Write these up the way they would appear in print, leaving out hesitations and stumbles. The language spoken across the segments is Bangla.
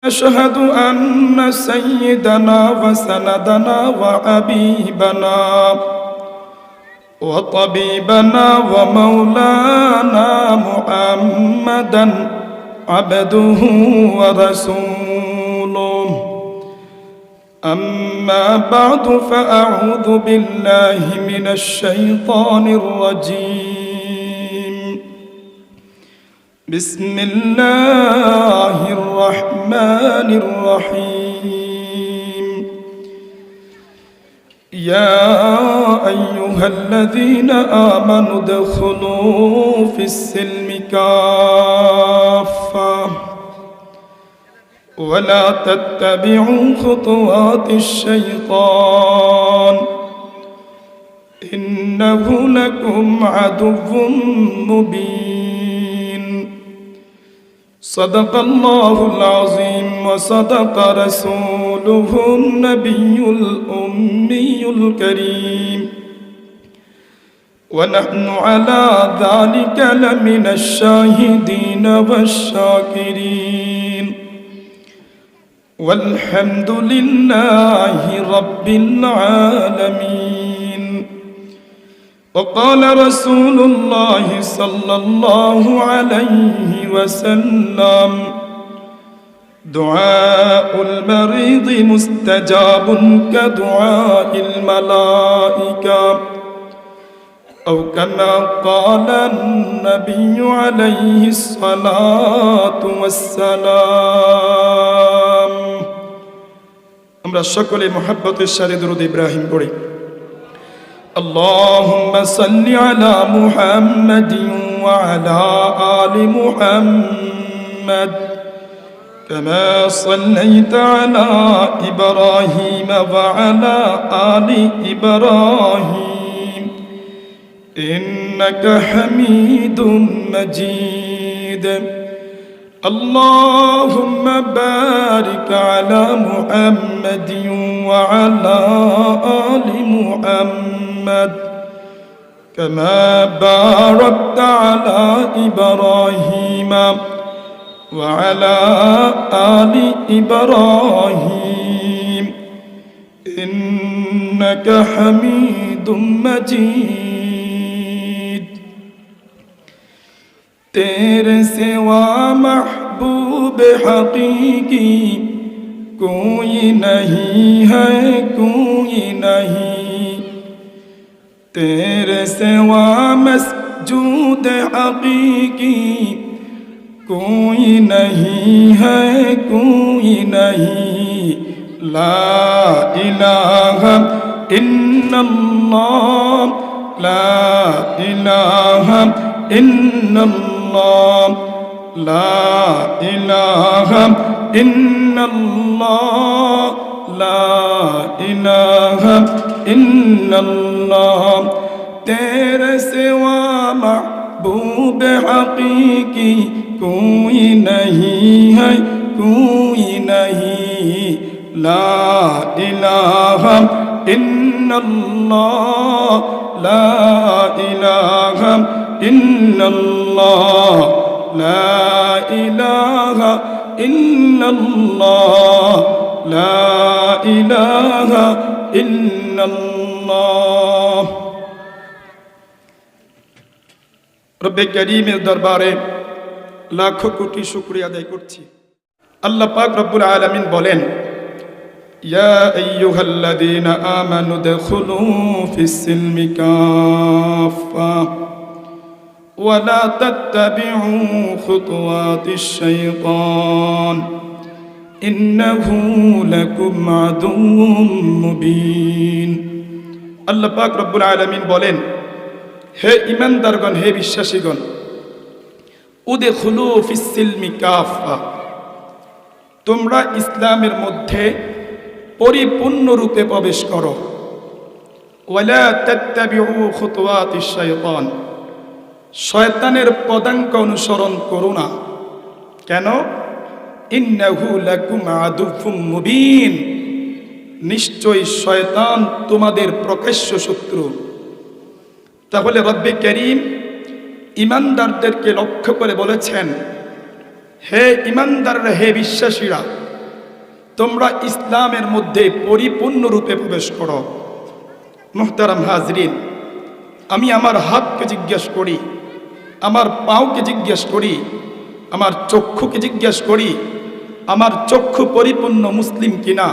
أشهد أن سيدنا وسندنا وحبيبنا وطبيبنا ومولانا محمدا عبده ورسوله أما بعد فأعوذ بالله من الشيطان الرجيم بسم الله الرحمن الرحيم يا أيها الذين آمنوا ادخلوا في السلم كافة ولا تتبعوا خطوات الشيطان إنه لكم عدو مبين صدق الله العظيم وصدق رسوله النبي الأمي الكريم ونحن على ذلك لمن الشاهدين والشاكرين والحمد لله رب العالمين وقال رسول الله صلى الله عليه وسلم دعاء المريض مستجاب كدعاء الملائكة أو كما قال النبي عليه الصلاة والسلام আমরা সকলে মুহাব্বতের সাথে দরুদ ইব্রাহিম পড়ি اللهم صل على محمد وعلى آل محمد كما صليت على إبراهيم وعلى آل إبراهيم إنك حميد مجيد اللهم بارك على محمد وعلى آل محمد كما باركت على إبراهيم وعلى آل إبراهيم إنك حميد مجيد तेरे सिवा महबूब हकीकी कोई नहीं है कोई नहीं तेरे सिवा मस्जूद हकीकी कोई नहीं है कोई नहीं ला इलाहा इल्लल्लाह ला इलाहा इल्लल्लाह لا إله إلا الله لا إله إلا الله तेरे सिवा महबूब हकीकी कोई नहीं है कोई नहीं ला इलाहा इल्लल्लाह ला इलाहा इल्लल्लाह لا إله إلا الله لا إله إلا الله রব্বে কারীমের দরবারে লাখো কোটি শুকরিয়া আদায় করছি আল্লাহ পাক রব্বুল আলামিন বলেন ইয়া আইয়ুহাল্লাযীনা আমানু দুখুলু ফিস সিলমি কাফা ولا تتبعوا خطوات الشيطان إنه لكم عدو مبين আল্লাহ পাক রব্বুল আলামিন বলেন হে ঈমানদারগণ হে বিশ্বাসীগণ উদখুলু ফিস সিলমি কাফা তোমরা ইসলামের মধ্যে পরিপূর্ণরূপে প্রবেশ করো ওয়ালা তাত্তাবিউ খুতুওয়াতিশ শাইতান শয়তানের পদাঙ্ক অনুসরণ করো না কেন ইন্নাহু লাকুম আদুউম মুবিন নিশ্চয়ই শয়তান তোমাদের প্রকাশ্য শত্রু তাহলে রব্বে কারীম ঈমানদারদেরকে লক্ষ্য করে বলেছেন হে ঈমানদাররা হে বিশ্বাসীরা তোমরা ইসলামের মধ্যে পরিপূর্ণরূপে প্রবেশ করো। মুহতারাম হাজরিন, আমি আমার হাতকে জিজ্ঞেস করি, আমার পাওকে জিজ্ঞেস করি, আমার চক্ষুকে জিজ্ঞেস করি, আমার চক্ষু পরিপূর্ণ মুসলিম কিনা,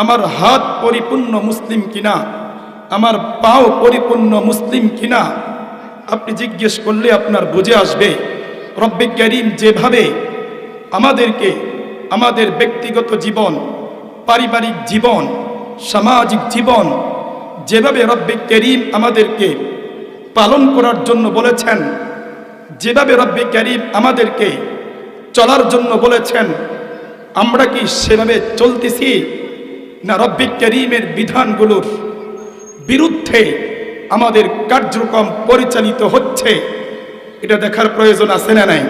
আমার হাত পরিপূর্ণ মুসলিম কিনা, আমার পাও পরিপূর্ণ মুসলিম কিনা। আপনি জিজ্ঞেস করলে আপনার বুঝে আসবে রব্বে কারীম যেভাবে আমাদেরকে আমাদের ব্যক্তিগত জীবন, পারিবারিক জীবন, সামাজিক জীবন, যেভাবে রব্বে কারীম আমাদেরকে পালন করার জন্য বলেছেন, যেভাবে রব্বে কারীম আমাদেরকে চলার জন্য বলেছেন, আমরা কি সেভাবে চলতেছি না রব্বে কারীমের বিধানগুলোর বিরুদ্ধে আমাদের কার্যক্রম পরিচালিত হচ্ছে? এটা দেখার প্রয়োজন আছে না নাই?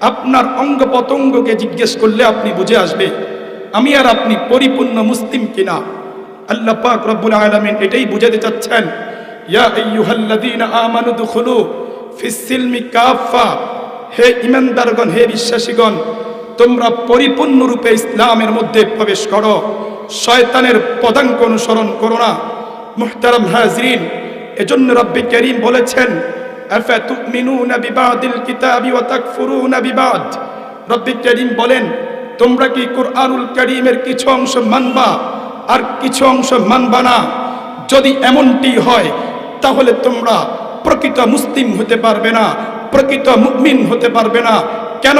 আপনার অঙ্গ প্রত্যঙ্গকে জিজ্ঞেস করলে আপনি বুঝে আসবে আমি আর আপনি পরিপূর্ণ মুসলিম কিনা। আল্লাহ পাক রব্বুল আলামিন এটাই বুঝাতে চাচ্ছেন, ইয়া আইয়ুহাল্লাযীনা আমানু দুখুলু ফিস সিলমি কাফা, হে ঈমানদারগণ, হে বিশ্বাসীগণ, তোমরা পরিপূর্ণরূপে ইসলামের মধ্যে প্রবেশ করো, শয়তানের পদাঙ্ক অনুসরণ করো না। মুহতারাম হাজরিন, এজন্য রব্বে কারীম বলেছেন, আফাতুমিনুনা বিবাদিল কিতাবি ওয়া তাকফুরুনা বিবাদ। রব্বে কারীম বলেন, তোমরা কি কুরআনুল কারীমের কিছু অংশ মানবা আর কিছু অংশ মানবা না? যদি এমনটি হয় তাহলে তোমরা প্রকৃত মুসলিম হতে পারবে না, প্রকৃত মুমিন হতে পারবে না। কেন?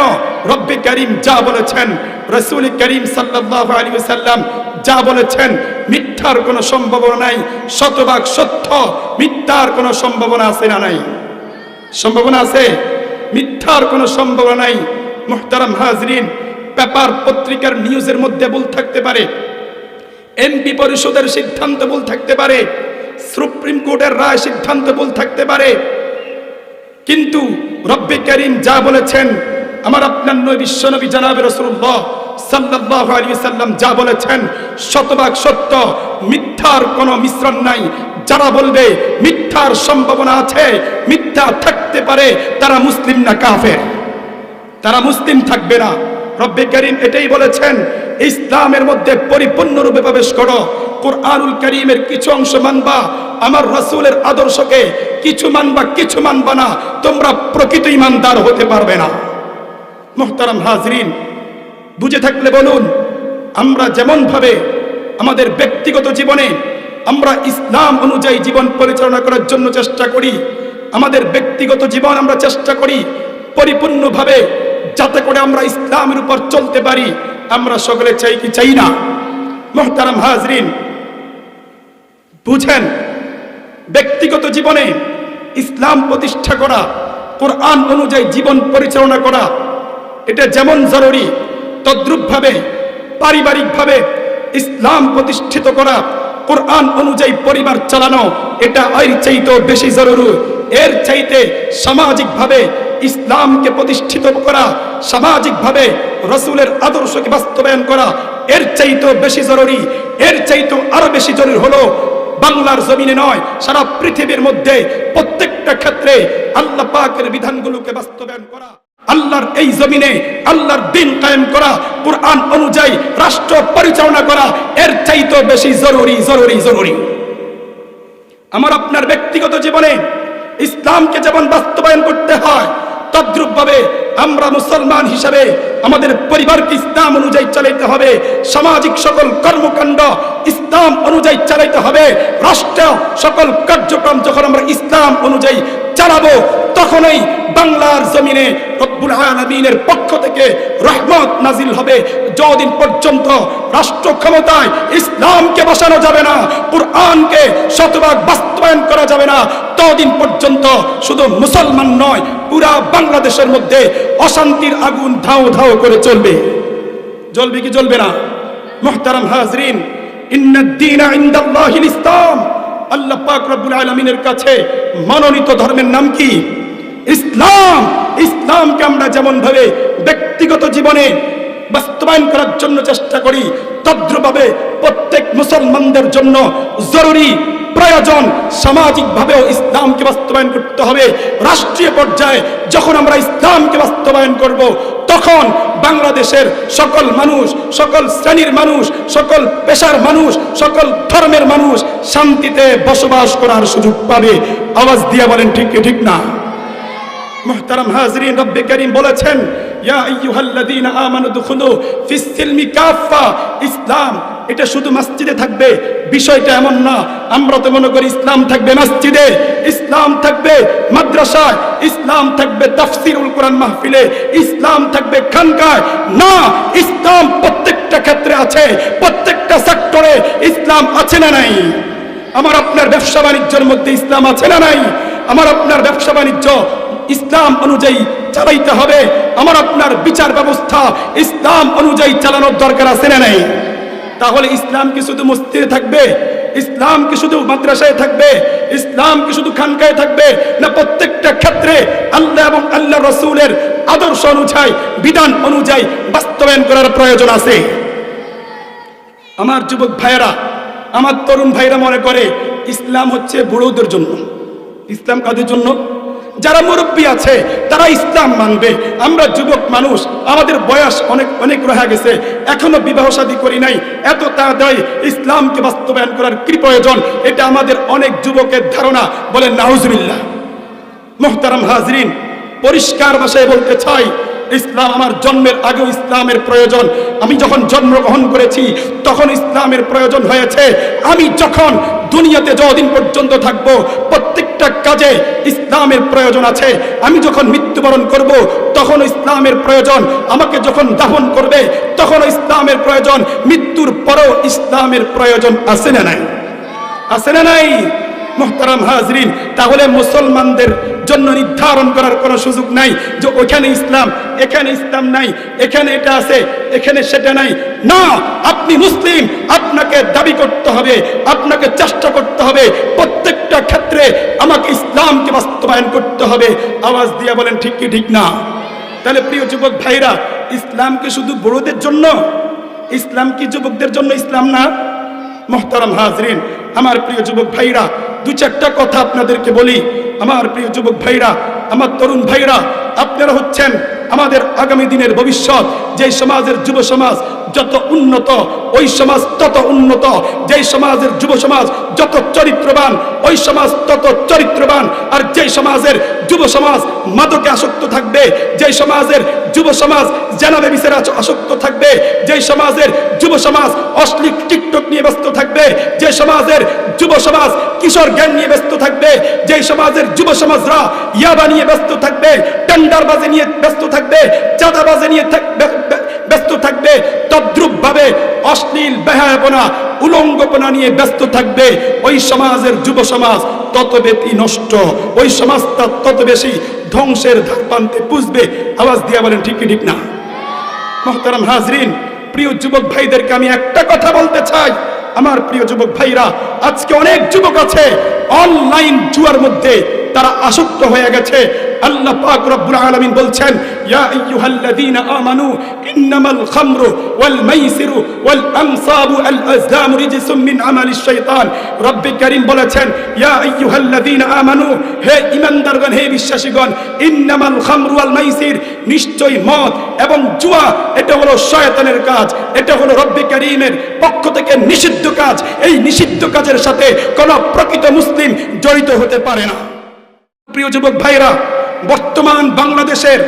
রব্বে কারীম যা বলেছেন, রাসূল কারীম সাল্লাল্লাহু আলাইহি ওয়াসাল্লাম যা বলেছেন, মিথ্যার কোনো সম্ভাবনা নাই, শতভাগ সত্য, মিথ্যার কোনো সম্ভাবনা আছে না নাই? সম্ভাবনা আছে? মিথ্যার কোনো সম্ভাবনা নাই। মুহতারাম হাজরিন, পেপার পত্রিকার নিউজের মধ্যে ভুল থাকতে পারে, এমপি পরিষদের সিদ্ধান্ত ভুল থাকতে পারে, সুপ্রিম কোর্টের রায় সিদ্ধান্ত ভুল থাকতে পারে, কিন্তু রব্বে কারীম যা বলেছেন, আমার আপনার নবী বিশ্বনবী জনাবে রাসূলুল্লাহ সাল্লাল্লাহু আলাইহি ওয়াসাল্লাম যা বলেছেন, শতভাগ সত্য, মিথ্যার কোনো মিশ্রণ নাই। যারা বলবে মিথ্যার সম্ভাবনা আছে, মিথ্যা থাকতে পারে, তারা মুসলিম না কাফের, তারা মুসলিম থাকবে না। রব্বে কারীম এটাই বলেছেন, ইসলামের মধ্যে পরিপূর্ণরূপে প্রবেশ করো। কুরআনুল কারীমের কিছু অংশ মানবা, আমার রাসূলের আদর্শকে কিছু মানবা, কিছু মানবা না, তোমরা প্রকৃত ঈমানদার হতে পারবে না। মুহতারাম হাজরিন, বুঝে থাকলে বলুন, আমরা যেমন ভাবে আমাদের ব্যক্তিগত জীবনে আমরা ইসলাম অনুযায়ী জীবন পরিচালনা করার জন্য চেষ্টা করি, আমাদের ব্যক্তিগত জীবন আমরা চেষ্টা করি পরিপূর্ণভাবে যাতে করে আমরা ইসলামের উপর চলতে পারি, আমরা সকলে চাই কি চাই না? মুহতারাম হাজরিন, বুঝেন, ব্যক্তিগত জীবনে ইসলাম প্রতিষ্ঠা করা, কোরআন অনুযায়ী জীবন পরিচালনা করা, এটা যেমন জরুরি, তদ্রূপভাবে পারিবারিকভাবে ইসলাম প্রতিষ্ঠিত করা, কোরআন অনুযায়ী পরিবার চালানো, এটা এর চাইতেও বেশি জরুরি। এর চাইতে সামাজিকভাবে ইসলামকে প্রতিষ্ঠিত করা, সামাজিকভাবে রাসূলের আদর্শকে বাস্তবায়ন করা, এর চাইতেও বেশি জরুরি। এর চাইতেও আরো বেশি জরুরি হলো বাংলার জমিনে নয়, সারা পৃথিবীর মধ্যে প্রত্যেকটা ক্ষেত্রে আল্লাহ পাকের বিধানগুলোকে বাস্তবায়ন করা, আল্লাহর এই জমিনে আল্লাহর দ্বীন কায়েম করা, কুরআন অনুযায়ী রাষ্ট্র পরিচালনা করা, এর চাইতেও বেশি জরুরি জরুরি জরুরি। আমার আপনার ব্যক্তিগত জীবনে ইসলামকে যেমন বাস্তবায়ন করতে হয়, তদ্রূপভাবে আমরা মুসলমান হিসাবে আমাদের পরিবারকে ইসলাম অনুযায়ী চালাইতে হবে, সামাজিক সকল কর্মকাণ্ড ইসলাম অনুযায়ী চালাইতে হবে, রাষ্ট্র সকল কার্যক্রম যখন আমরা ইসলাম অনুযায়ী চালাবো, তখনই বাংলার জমিনে রব্বুল আলামিনের পক্ষ থেকে রহমত নাজিল হবে। যতদিন পর্যন্ত রাষ্ট্র ক্ষমতায় ইসলামকে বসানো যাবে না, কুরআনকে শতভাগ বাস্তবায়ন করা যাবে না, ততদিন পর্যন্ত শুধু মুসলমান নয়, পুরা বাংলাদেশের মধ্যে অশান্তির আগুন ধাও ধাও করে চলবে। জ্বলবে কি জ্বলবে না? মুহতারাম হাজরিন, ইন্নাদ-দীনা ইনদাল্লাহিল ইসলাম। আল্লাহ পাক রব্বুল আলামিনের কাছে মনোনীত ধর্মের নাম কি? ইসলাম। ইসলামকে আমরা যেমন ভাবে ব্যক্তিগত জীবনে বাস্তবায়ন করার জন্য চেষ্টা করি, তদ্রূপভাবে প্রত্যেক মুসলমানদের জন্য জরুরি প্রয়োজন। সামাজিকভাবেও ইসলামকে বাস্তবায়ন করতে হবে। রাষ্ট্রীয় পর্যায়ে যখন আমরা ইসলামকে বাস্তবায়ন করব, তখন বাংলাদেশের সকল মানুষ, সকল শ্রেণীর মানুষ, সকল পেশার মানুষ, সকল ধর্মের মানুষ শান্তিতে বসবাস করার সুযোগ পাবে। আওয়াজ দিয়ে বলেন ঠিক কি ঠিক না? মুহতারাম হাজরিন, রব্বে কারীম বলেছেন, ইয়া আইয়ুহাল্লাযীনা আমানু দুখুলু ফিস সিলমি কাফা। ইসলাম এটা শুধু মসজিদে থাকবে, বিষয়টা এমন না। আমরা তো মনে করি ইসলাম থাকবে মসজিদে, ইসলাম থাকবে মাদ্রাসায়, ইসলাম থাকবে তাফসীরুল কোরআন মাহফিলে, ইসলাম থাকবে খানকায়। না, ইসলাম প্রত্যেকটা ক্ষেত্রে আছে, প্রত্যেকটা সেক্টরে ইসলাম আছে না নাই? আমার আপনার ব্যবসা বাণিজ্যের মধ্যে ইসলাম আছে না নাই? আমার আপনার ব্যবসা বাণিজ্য ইসলাম অনুযায়ী চালাইতে হবে। আমার আপনার বিচার ব্যবস্থা ইসলাম অনুযায়ী চালানোর দরকার আছে না নাই? তাহলে ইসলাম কি শুধু মসজিদে থাকবে? ইসলাম কি শুধু মাদ্রাসায় থাকবে? ইসলাম কি শুধু খানকায় থাকবে? না, প্রত্যেকটা ক্ষেত্রে আল্লাহ এবং আল্লাহ রাসূলের আদর্শ অনুযায়ী, বিধান অনুযায়ী বাস্তবায়ন করার প্রয়োজন আছে। আমার যুবক ভাইয়েরা, আমার তরুণ ভাইরা মনে করে ইসলাম হচ্ছে বুড়োদের জন্য। ইসলাম কাদের জন্য? যারা মুরব্বী আছে তারা ইসলাম মানবে। আমরা যুবক মানুষ, আমাদের বয়স অনেক অনেক রয়ে গেছে, এখনো বিবাহ শাদী করি নাই, এত তাড়াতাড়ি ইসলামকে বাস্তবায়ন করার কি প্রয়োজন? এটা আমাদের অনেক যুবকের ধারণা। বলেন নাউজুবিল্লাহ। মুহতারাম হাজরিন, পরিষ্কার ভাষায় বলতে চাই, ইসলাম আমার জন্মের আগেও ইসলামের প্রয়োজন। আমি যখন জন্মগ্রহণ করেছি তখন ইসলামের প্রয়োজন হয়েছে। আমি যখন দুনিয়াতে যতদিন পর্যন্ত থাকব, প্রত্যেকটা কাজে ইসলামের প্রয়োজন আছে। আমি যখন মৃত্যুবরণ করব তখন ইসলামের প্রয়োজন। আমাকে যখন দাফন করবে তখন ইসলামের প্রয়োজন। মৃত্যুর পরেও ইসলামের প্রয়োজন আছে না নাই? আছে না নাই? মুহতারাম হাজরিন, তাহলে মুসলমানদের জন্য নির্ধারণ করার কোনো সুযোগ নাই যে ওখানে ইসলাম, এখানে ইসলাম নাই, এখানে এটা আছে, এখানে সেটা নাই। না, আপনি মুসলিম, আপনাকে দাবি করতে হবে, আপনাকে চেষ্টা করতে হবে, প্রত্যেকটা ক্ষেত্রে আমাকে ইসলামকে বাস্তবায়ন করতে হবে। আওয়াজ দিয়ে বলেন ঠিক কি ঠিক না? তাহলে প্রিয় যুবক ভাইরা, ইসলাম কি শুধু বড়দের জন্য? ইসলাম কি যুবকদের জন্য ইসলাম না? মুহতারাম হাজরিন, আমার প্রিয় যুবক ভাইরা, দু চারটা কথা আপনাদেরকে বলি। আমার প্রিয় যুবক ভাইরা, আমার তরুণ ভাইরা, আপনারা হচ্ছেন আমাদের আগামী দিনের ভবিষ্যৎ। যে সমাজের যুব সমাজ যত উন্নত, ওই সমাজ তত উন্নত। যেই সমাজের যুব সমাজ যত চরিত্রবান, ওই সমাজ তত চরিত্রবান। আর যেই সমাজের যুব সমাজ মাদকে আসক্ত থাকবে, যেই সমাজের যুব সমাজ জানাবে বিচারে আসক্ত থাকবে, যেই সমাজের যুব সমাজ অশ্লীল টিকটক নিয়ে ব্যস্ত থাকবে, যে সমাজের যুব সমাজ কিশোর জ্ঞান নিয়ে ব্যস্ত থাকবে, যেই সমাজের যুব সমাজরা ইয়াবা নিয়ে ব্যস্ত থাকবে, টেন্ডারবাজি নিয়ে ব্যস্ত থাকবে, চাঁদাবাজি নিয়ে ব্যস্ত থাকবে, তদ্রুপ ভাবে অশ্লীল বেহায়াপনা, উলঙ্গপনা নিয়ে ব্যস্ত থাকবে, ওই সমাজের যুব সমাজ তত বেশি নষ্ট, ওই সমাজটা তত বেশি ধ্বংসের ধারপান্তে পুষবে। আওয়াজ দিয়ে বলেন ঠিক কি ঠিক না? মুহতারাম হাজরিন, প্রিয় যুবক ভাইদেরকে আমি একটা কথা বলতে চাই। আমার প্রিয় যুবক ভাইরা, আজকে অনেক যুবক আছে অনলাইন জুয়ার মধ্যে তারা আসক্ত হয়ে গেছে। আল্লাহ পাক রব্বুল আলামিন বলছেন, ইয়া আইয়ুহাল্লাযীনা আমানু ইন্নামাল খামরু ওয়াল মাইসিরু ওয়াল আনসাবু আল আজলামু রিজসুম মিন আমালিশ শাইতান। রব্বে কারীম বলেছেন, ইয়া আইয়ুহাল্লাযীনা আমানু, হে ঈমানদারগণ, হে বিশ্বাসীগণ, ইন্নামাল খামরু ওয়াল মাইসির, নিশ্চয়ই মদ এবং জুয়া এটা হলো শয়তানের কাজ, এটা হলো রব্বে কারীমের পক্ষ থেকে নিষিদ্ধ কাজ। এই নিষিদ্ধ কাজের সাথে কোন প্রকৃত মুসলিম জড়িত হতে পারে না। প্রিয় যুবক ভাইরা, বর্তমান বাংলাদেশের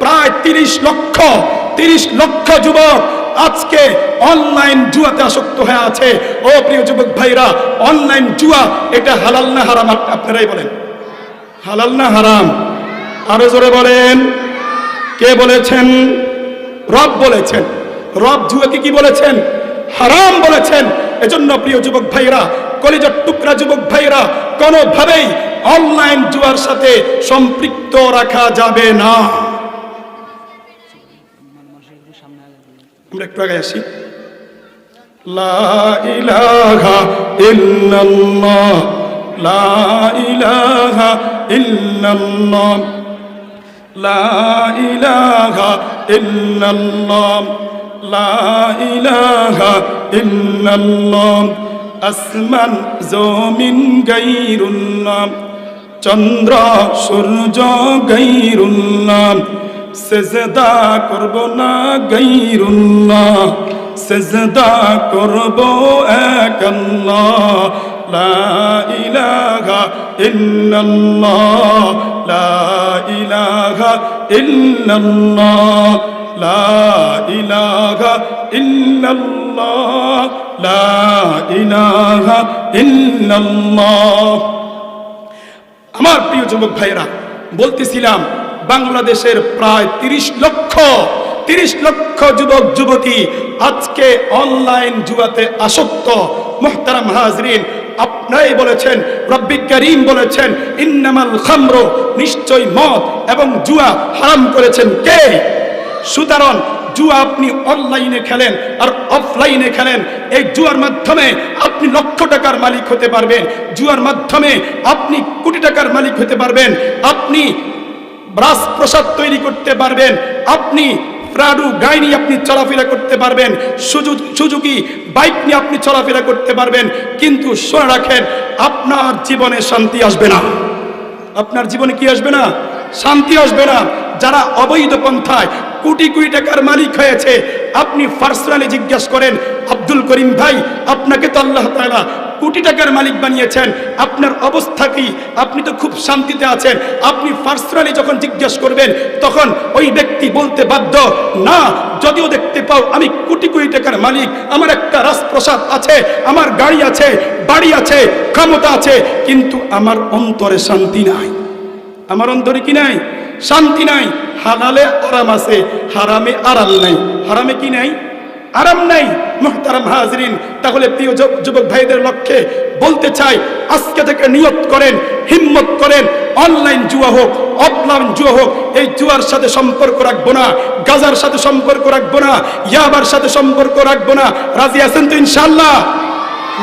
প্রায় 30 লক্ষ যুবক আজকে অনলাইন জুয়াতে আসক্ত হয়ে আছে। ও প্রিয় যুবক ভাইরা, অনলাইন জুয়া এটা হালাল না হারাম? আপনারাই বলেন, হালাল না হারাম? আরো জোরে বলেন। কে বলেছেন? রব বলেছেন। রব জুয়াকে কি বলেছেন? হারাম বলেছেন। এজন্য প্রিয় যুবক ভাইরা, কলিজার টুকরা যুবক ভাইরা, কোনোভাবেই অনলাইন জুয়ার সাথে সম্পৃক্ত রাখা যাবে না। আমরা একটু আগে আসি। লা ইলাহা ইল্লাল্লাহ, লা ইলাহা ইল্লাল্লাহ, লা ইলাহা ইল্লাল্লাহ, লা ইলাহা ইল্লাল্লাহ। আসমান জমিন গায়রুল্লাহ, চন্দ্র সূর্য গায়রুল্লাহ, সেজদা করব না গায়রুল্লাহ, সেজদা করব এক আল্লাহ। লা ইলাহা ইল্লাল্লাহ, লা ইলাহা ইল্লাল্লাহ, লা ইলাহা ইল্লাল্লাহ, লা ইলাহা ইল্লাল্লাহ। আমার প্রিয় যুবক ভাইরা, বলতেছিলাম বাংলাদেশের প্রায় 30 লক্ষ যুবক যুবতী আজকে অনলাইন জুয়াতে আসক্ত। মুহতারাম হাজরিন, আপনারাই বলেছেন, রব্বি কারীম বলেছেন, ইন্নামাল খামরু, নিশ্চয় মদ এবং জুয়া হারাম করেছেন কে? সুতরাং জুয়া আপনি অনলাইনে খেলেন আর অফলাইনে খেলেন, এই জুয়ার মাধ্যমে আপনি লক্ষ টাকার মালিক হতে পারবেন, জুয়ার মাধ্যমে আপনি কোটি টাকার মালিক হতে পারবেন, আপনি রাজপ্রাসাদ তৈরি করতে পারবেন, আপনি প্রাডু গাড়ি নিয়ে আপনি চলাফেরা করতে পারবেন, সুজুকি বাইক নিয়ে আপনি চলাফেরা করতে পারবেন। কিন্তু শুনে রাখেন, আপনার জীবনে শান্তি আসবে না। আপনার জীবনে কি আসবে না? শান্তি আসবে না। যারা অবৈধ পন্থায় কোটি কোটি টাকার মালিক হয়েছে, আপনি পার্সোনালি জিজ্ঞাসা করেন, আব্দুল করিম ভাই, আপনাকে তো আল্লাহ তাআলা কোটি টাকার মালিক বানিয়েছেন, আপনার অবস্থা কি? আপনি তো খুব শান্তিতে আছেন। আপনি পার্সোনালি যখন জিজ্ঞাসা করবেন, তখন ওই ব্যক্তি বলতে বাধ্য, না, যদিও দেখতে পাও আমি কোটি কোটি টাকার মালিক, আমার একটা রাজপ্রাসাদ আছে, আমার গাড়ি আছে, বাড়ি আছে, ক্ষমতা আছে, কিন্তু আমার অন্তরে শান্তি নাই। আমার অন্তরে কি নাই? শান্তি নাই। হালালে আরাম আছে, হারামে আরাম নাই। হারামে কি নাই? আরাম নাই। মুহতারাম হাজরিন, তাহলে প্রিয় যুবক ভাইদের লক্ষ্যে বলতে চাই, আজকে থেকে নিয়ত করেন, হিম্মত করেন, অনলাইন জুয়া হোক, অফলাইন জুয়া হোক, এই জুয়ার সাথে সম্পর্ক রাখবো না, গাজার সাথে সম্পর্ক রাখবো না, ইয়াবার সাথে সম্পর্ক রাখবো না। রাজি আছেন তো ইনশাআল্লাহ?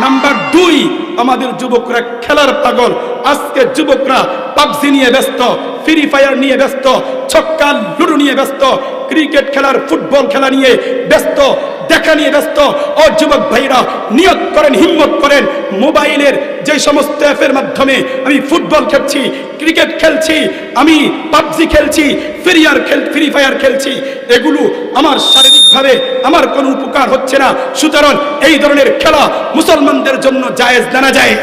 নাম্বার 2, আমাদের যুবকরা খেলার পাগল। আজকে যুবকরা পাবজি নিয়ে ব্যস্ত, ফ্রি ফায়ার নিয়ে ব্যস্ত, ছক্কা লুডো নিয়ে ব্যস্ত, ক্রিকেট খেলার, ফুটবল খেলা নিয়ে ব্যস্ত, দেখা নিয়ে ব্যস্ত। ও যুবক ভাইরা, নিয়ত করেন, হিম্মত করেন, মোবাইলের যে সমস্ত অ্যাপের মাধ্যমে আমি ফুটবল খেলছি, ক্রিকেট খেলছি, আমি পাবজি খেলছি, ফ্রি ফায়ার খেলছি, এগুলো আমার শারীরিকভাবে আমার কোনো উপকার হচ্ছে না। সুতরাং এই ধরনের খেলা মুসলমানদের জন্য জায়েজ না নাজায়েজ?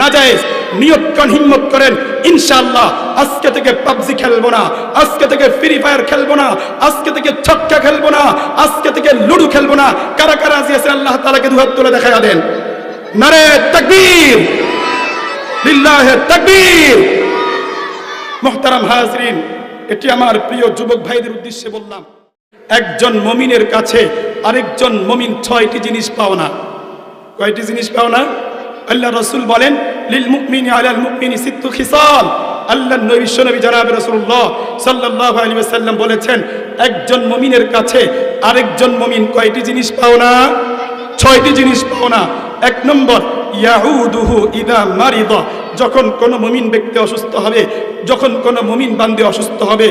নাজায়েজ। নিয়ত করেন, হিম্মত করেন, ইনশাআল্লাহ আজকে থেকে পাবজি খেলবো না, আজকে থেকে ফ্রি ফায়ার খেলবো না, আজকে থেকে ছক্কা খেলবো না, আজকে থেকে লুডো খেলবো না। কারা কারা রাজি আছে আল্লাহ তাআলাকে দুহাত তুলে দেখায়া দেন। নারে তাকবীর, লিল্লাহি তাকবীর। মুহতারাম হাজরিন, এটি আমার প্রিয় যুবক ভাইদের উদ্দেশ্যে বললাম। একজন মুমিনের কাছে আরেকজন মুমিন 6টি জিনিস পাও না। কয়টি জিনিস পাও না? আল্লাহ রাসূল বলেন, লিল মুমিনি আলাল মুমিনি সিত্তু খিসাল। আল্লাহর নবী বিশ্বনবী জনাবে রাসূলুল্লাহ সাল্লাল্লাহু আলাইহি ওয়াসাল্লাম বলেছেন, একজন মুমিনের কাছে আরেকজন মুমিন কয়টি জিনিস পাও না? 6টি জিনিস পাও না। 1 নম্বর, ইয়াউদুহু ইদা মারিদা। যখন কোন মুমিন ব্যক্তি অসুস্থ হবে, যখন কোন মুমিন বান্দা অসুস্থ হবে,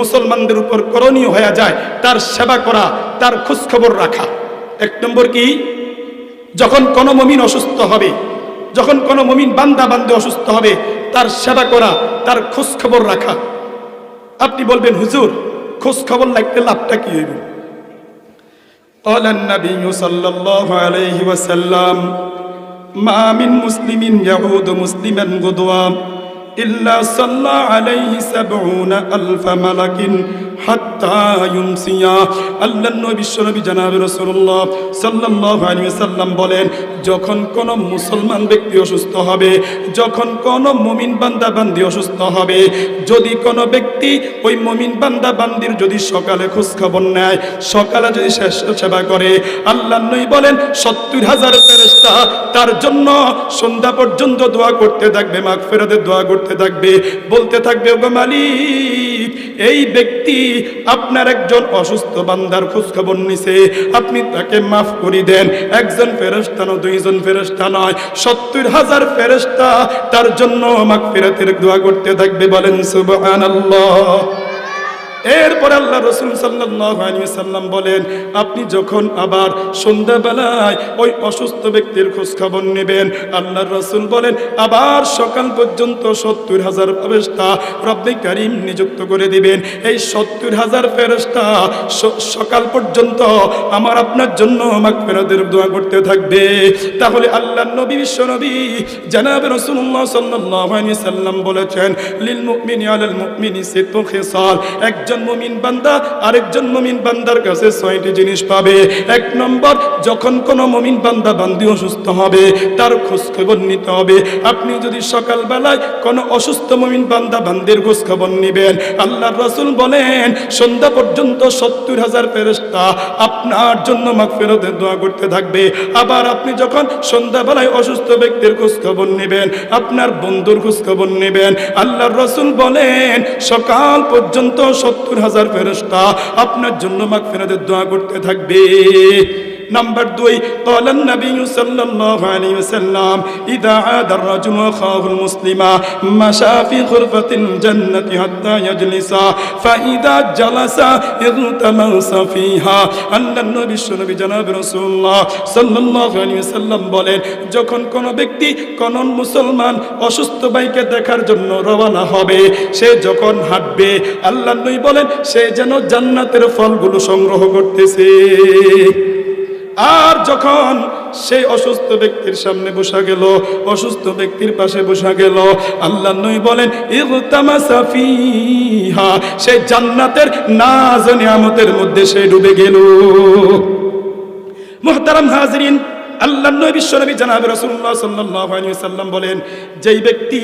মুসলমানদের উপর করণীয় হয়ে যায় তার সেবা করা, তার খোঁজ খবর রাখা। 1 নম্বর কি? যখন কোন মুমিন অসুস্থ হবে, যখন কোন মুমিন বান্দা অসুস্থ হবে, তার সেবা করা, তার খোঁজ খবর রাখা। আপনি বলবেন, হুজুর খোঁজ খবর রাখতে লাভটা কি হইব? قال النبي صلى الله عليه وسلم ما من مسلم يعود مسلما غدوة إلا صلى عليه 70,000 ملك حتى يمسي। আল্লাহর নবী বিশ্বনবী জনাবে রাসূলুল্লাহ সাল্লাল্লাহু আলাইহি ওয়াসাল্লাম বলেন, যখন কোন মুসলমান ব্যক্তি অসুস্থ হবে, যখন কোন মুমিন বান্দা বান্দি অসুস্থ হবে, যদি কোন ব্যক্তি ওই মুমিন বান্দা বান্দির যদি সকালে খোঁজ খবর নেয়, সকালে যদি সেবা করে, আল্লাহর নবী বলেন 70,000 ফেরেশতা তার জন্য সন্ধ্যা পর্যন্ত দোয়া করতে থাকবে, মাগফিরাতের দোয়া করতে থাকবে, বলতে থাকবে, ওগো মালিক, এই ব্যক্তি আপনার একজন অসুস্থ বান্দার খোঁজ খবর নিছে, আপনি তাকে মাফ করে দেন। একজন ফেরেশতা নয়, 2 জন ফেরেশতা নয়, 70,000 ফেরেশতা তার জন্য মাগফিরাতের দোয়া করতে থাকবে। বলেন সুবহানাল্লাহ। এরপর আল্লাহ রাসূল সাল্লাল্লাহু আলাইহি ওয়াসাল্লাম বলেন, আপনি যখন আবার সন্ধ্যাবেলায় ওই অসুস্থ ব্যক্তির খোঁজ খবর নেবেন, আল্লাহর রাসূল বলেন আবার সকাল পর্যন্ত ৭০,০০০ ফেরেশতা রব্বে কারীম নিযুক্ত করে দিবেন। এই ৭০,০০০ ফেরেশতা সকাল পর্যন্ত আমার আপনার জন্য মাগফিরাতের দোয়া করতে থাকবে। তাহলে আল্লাহর নবী বিশ্ব নবী জনাব রাসূলুল্লাহ সাল্লাল্লাহু আলাইহি ওয়াসাল্লাম বলেছেন, লিল মুমিনি আলাল মুমিনি সিত্তু খিসাল, একজন মুমিন বান্দা আরেকজন মুমিন বান্দার কাছে ৬টি জিনিস পাবে। এক নম্বর, যখন কোনো মুমিন বান্দা বান্দি অসুস্থ হবে তার খোঁজ খবর নিতে হবে। আপনি যদি সকালবেলায় কোনো অসুস্থ মুমিন বান্দা বান্দির খোঁজ খবর নেবেন, আল্লাহর রাসূল বলেন সন্ধ্যা পর্যন্ত ৭০,০০০ ফেরেশতা আপনার জন্য মাগফিরাতের দোয়া করতে থাকবে। আবার আপনি যখন সন্ধ্যাবেলায় অসুস্থ ব্যক্তির খোঁজ খবর নেবেন, আপনার বন্ধুর খোঁজ খবর নেবেন, আল্লাহর রাসূল বলেন সকাল পর্যন্ত ৭০,০০০ ফেরেশতা আপনার জন্য মাগফিরাতের দোয়া করতে থাকবে। نمبر 2 قال النبي صلى الله عليه وسلم إذا عاد الرجل أخاه المسلم مشى في غرفة الجنة حتى يجلس فإذا جلس اغتمس فيها আল্লাহর নবী বিশ্বনবী জনাব রাসূলুল্লাহ সাল্লাল্লাহু আলাইহি ওয়াসাল্লাম বলেন, যখন কোন ব্যক্তি কোন মুসলমান অসুস্থ ভাইকে দেখার জন্য রওনা হবে, সে যখন হাঁটবে আল্লাহর নবী বলেন সে যেন জান্নাতের ফলগুলো সংগ্রহ করতেছে। আর যখন সেই অসুস্থ ব্যক্তির সামনে বসা গেল, অসুস্থ ব্যক্তির পাশে বসা গেল, আল্লাহর নবী বলেন ইগতামাসা ফিহা, সেই জান্নাতের নাজ নিয়ামতের মধ্যে সে ডুবে গেল। মুহতারাম হাজিরিন, আল্লাহর নবী বিশ্বনবী জনাব রাসূলুল্লাহ সাল্লাল্লাহু আলাইহি ওয়াসাল্লাম বলেন, যেই ব্যক্তি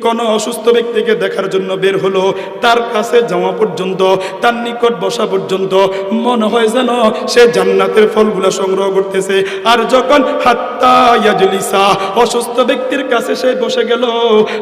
কোন অসুস্থ ব্যক্তিকে দেখার জন্য বের হলো, তার কাছে যাওয়া পর্যন্ত, তার নিকট বসা পর্যন্ত মনে হয় যেন সে জান্নাতের ফলগুলো সংগ্রহ করতেছে। আর যখন হাত্তা ইয়াজলিসা, অসুস্থ ব্যক্তির কাছে সে বসে গেল,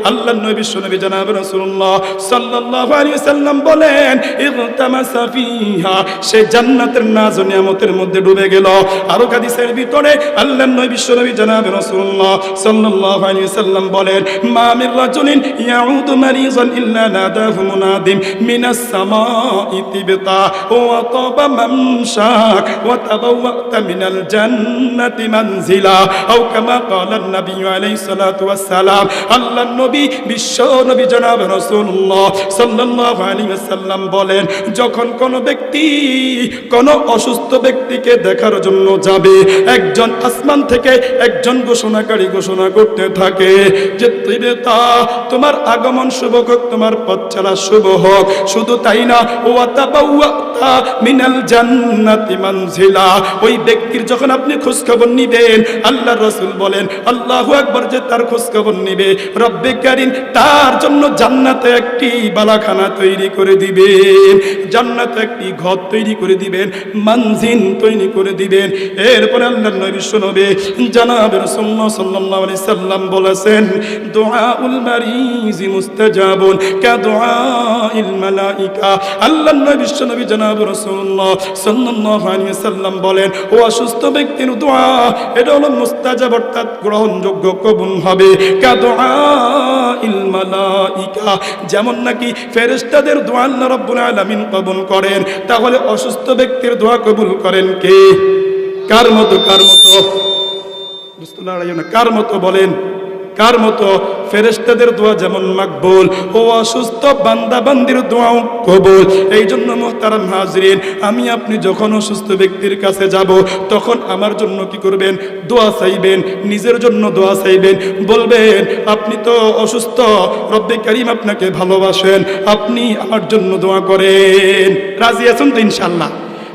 আল্লাহর নবী বিশ্বনবী জনাব রাসূলুল্লাহ সাল্লাল্লাহু আলাইহি ওয়াসাল্লাম বলেন ইগতামাসা ফিহা, সে জান্নাতের নাজ ও নিয়ামতের মধ্যে ডুবে গেল। আর হাদিসের ভিতরে আল্লাহর নবী বিশ্বনবী জনাব রাসূলুল্লাহ সাল্লাল্লাহু আলাইহি ওয়াসাল্লাম বলেন, মা মির রাজুলিন ইয়াউদু মারিজান ইল্লা নাদাহু মুনাদিম মিনাস সামাই তিবতা ওয়া তাবা মামশাক ওয়া তাবাওয়াতা মিনাল জান্নাতি মানজিলা আও কামা ক্বালা নবী আলাইহিস সালাতু ওয়াস সালাম। আল্লাহর নবী বিশ্বনবী জনাব রাসূলুল্লাহ সাল্লাল্লাহু আলাইহি ওয়াসাল্লাম বলেন, যখন কোন ব্যক্তি কোন অসুস্থ ব্যক্তিকে দেখার জন্য যাবে, একজন আসমান থেকে একজন ঘোষণাকারী ঘোষণা করতে থাকে যে তিবতা, তোমার আগমন শুভ হোক, তোমার পথ চলা শুভ হোক। শুধু তাই না, ওয়া তাবাওয়াতা মিনাল জান্নাতি মানজিলা, ওই ব্যক্তির যখন আপনি খোঁজ খবর নিবেন, আল্লাহর রাসূল বলেন আল্লাহু আকবার, যে তার খোঁজ খবর নিবে, রব্বে কারীম তার জন্য জান্নাতে একটি বালাখানা তৈরি করে দিবেন, জান্নাতে একটি ঘর তৈরি করে দিবেন, মানজিল তৈরি করে দিবেন। এরপরে আল্লাহর নবী বিশ্বনবী জনাব রাসূলুল্লাহ সাল্লাল্লাহু আলাইহি সাল্লাম বলেছেন, দুআউল মারিজি মুস্তাজাবুন কা দুআইল মালাইকা। আল্লাহর নবী বিশ্বনবী জনাব রাসূলুল্লাহ সাল্লাল্লাহু আলাইহি সাল্লাম বলেন, ও অসুস্থ ব্যক্তির দোয়া এটা হলো মুস্তাজাব, অর্থাৎ গ্রহণযোগ্য, কবুল হবে। কা দুআইল মালাইকা, যেমন নাকি ফেরেশতাদের দোয়া আল্লাহ রাব্বুল আলামিন কবুল করেন, তাহলে অসুস্থ ব্যক্তির দোয়া কবুল করেন কে? কার মতো? কার মতো? কার মতো বলেন? কার মতো? ফেরেশতাদের দোয়া যেমন মাকবুল, ও অসুস্থ বান্দা বান্দির দোয়াও কবুল। এই জন্য মুহতারাম হাজিরিন, আমি আপনি যখন অসুস্থ ব্যক্তির কাছে যাব, তখন আমার জন্য কি করবেন? দোয়া চাইবেন, নিজের জন্য দোয়া চাইবেন, বলবেন আপনি তো অসুস্থ, রব্বে কারীম আপনাকে ভালোবাসেন, আপনি আমার জন্য দোয়া করেন। রাজি আছেন তো ইনশাআল্লাহ?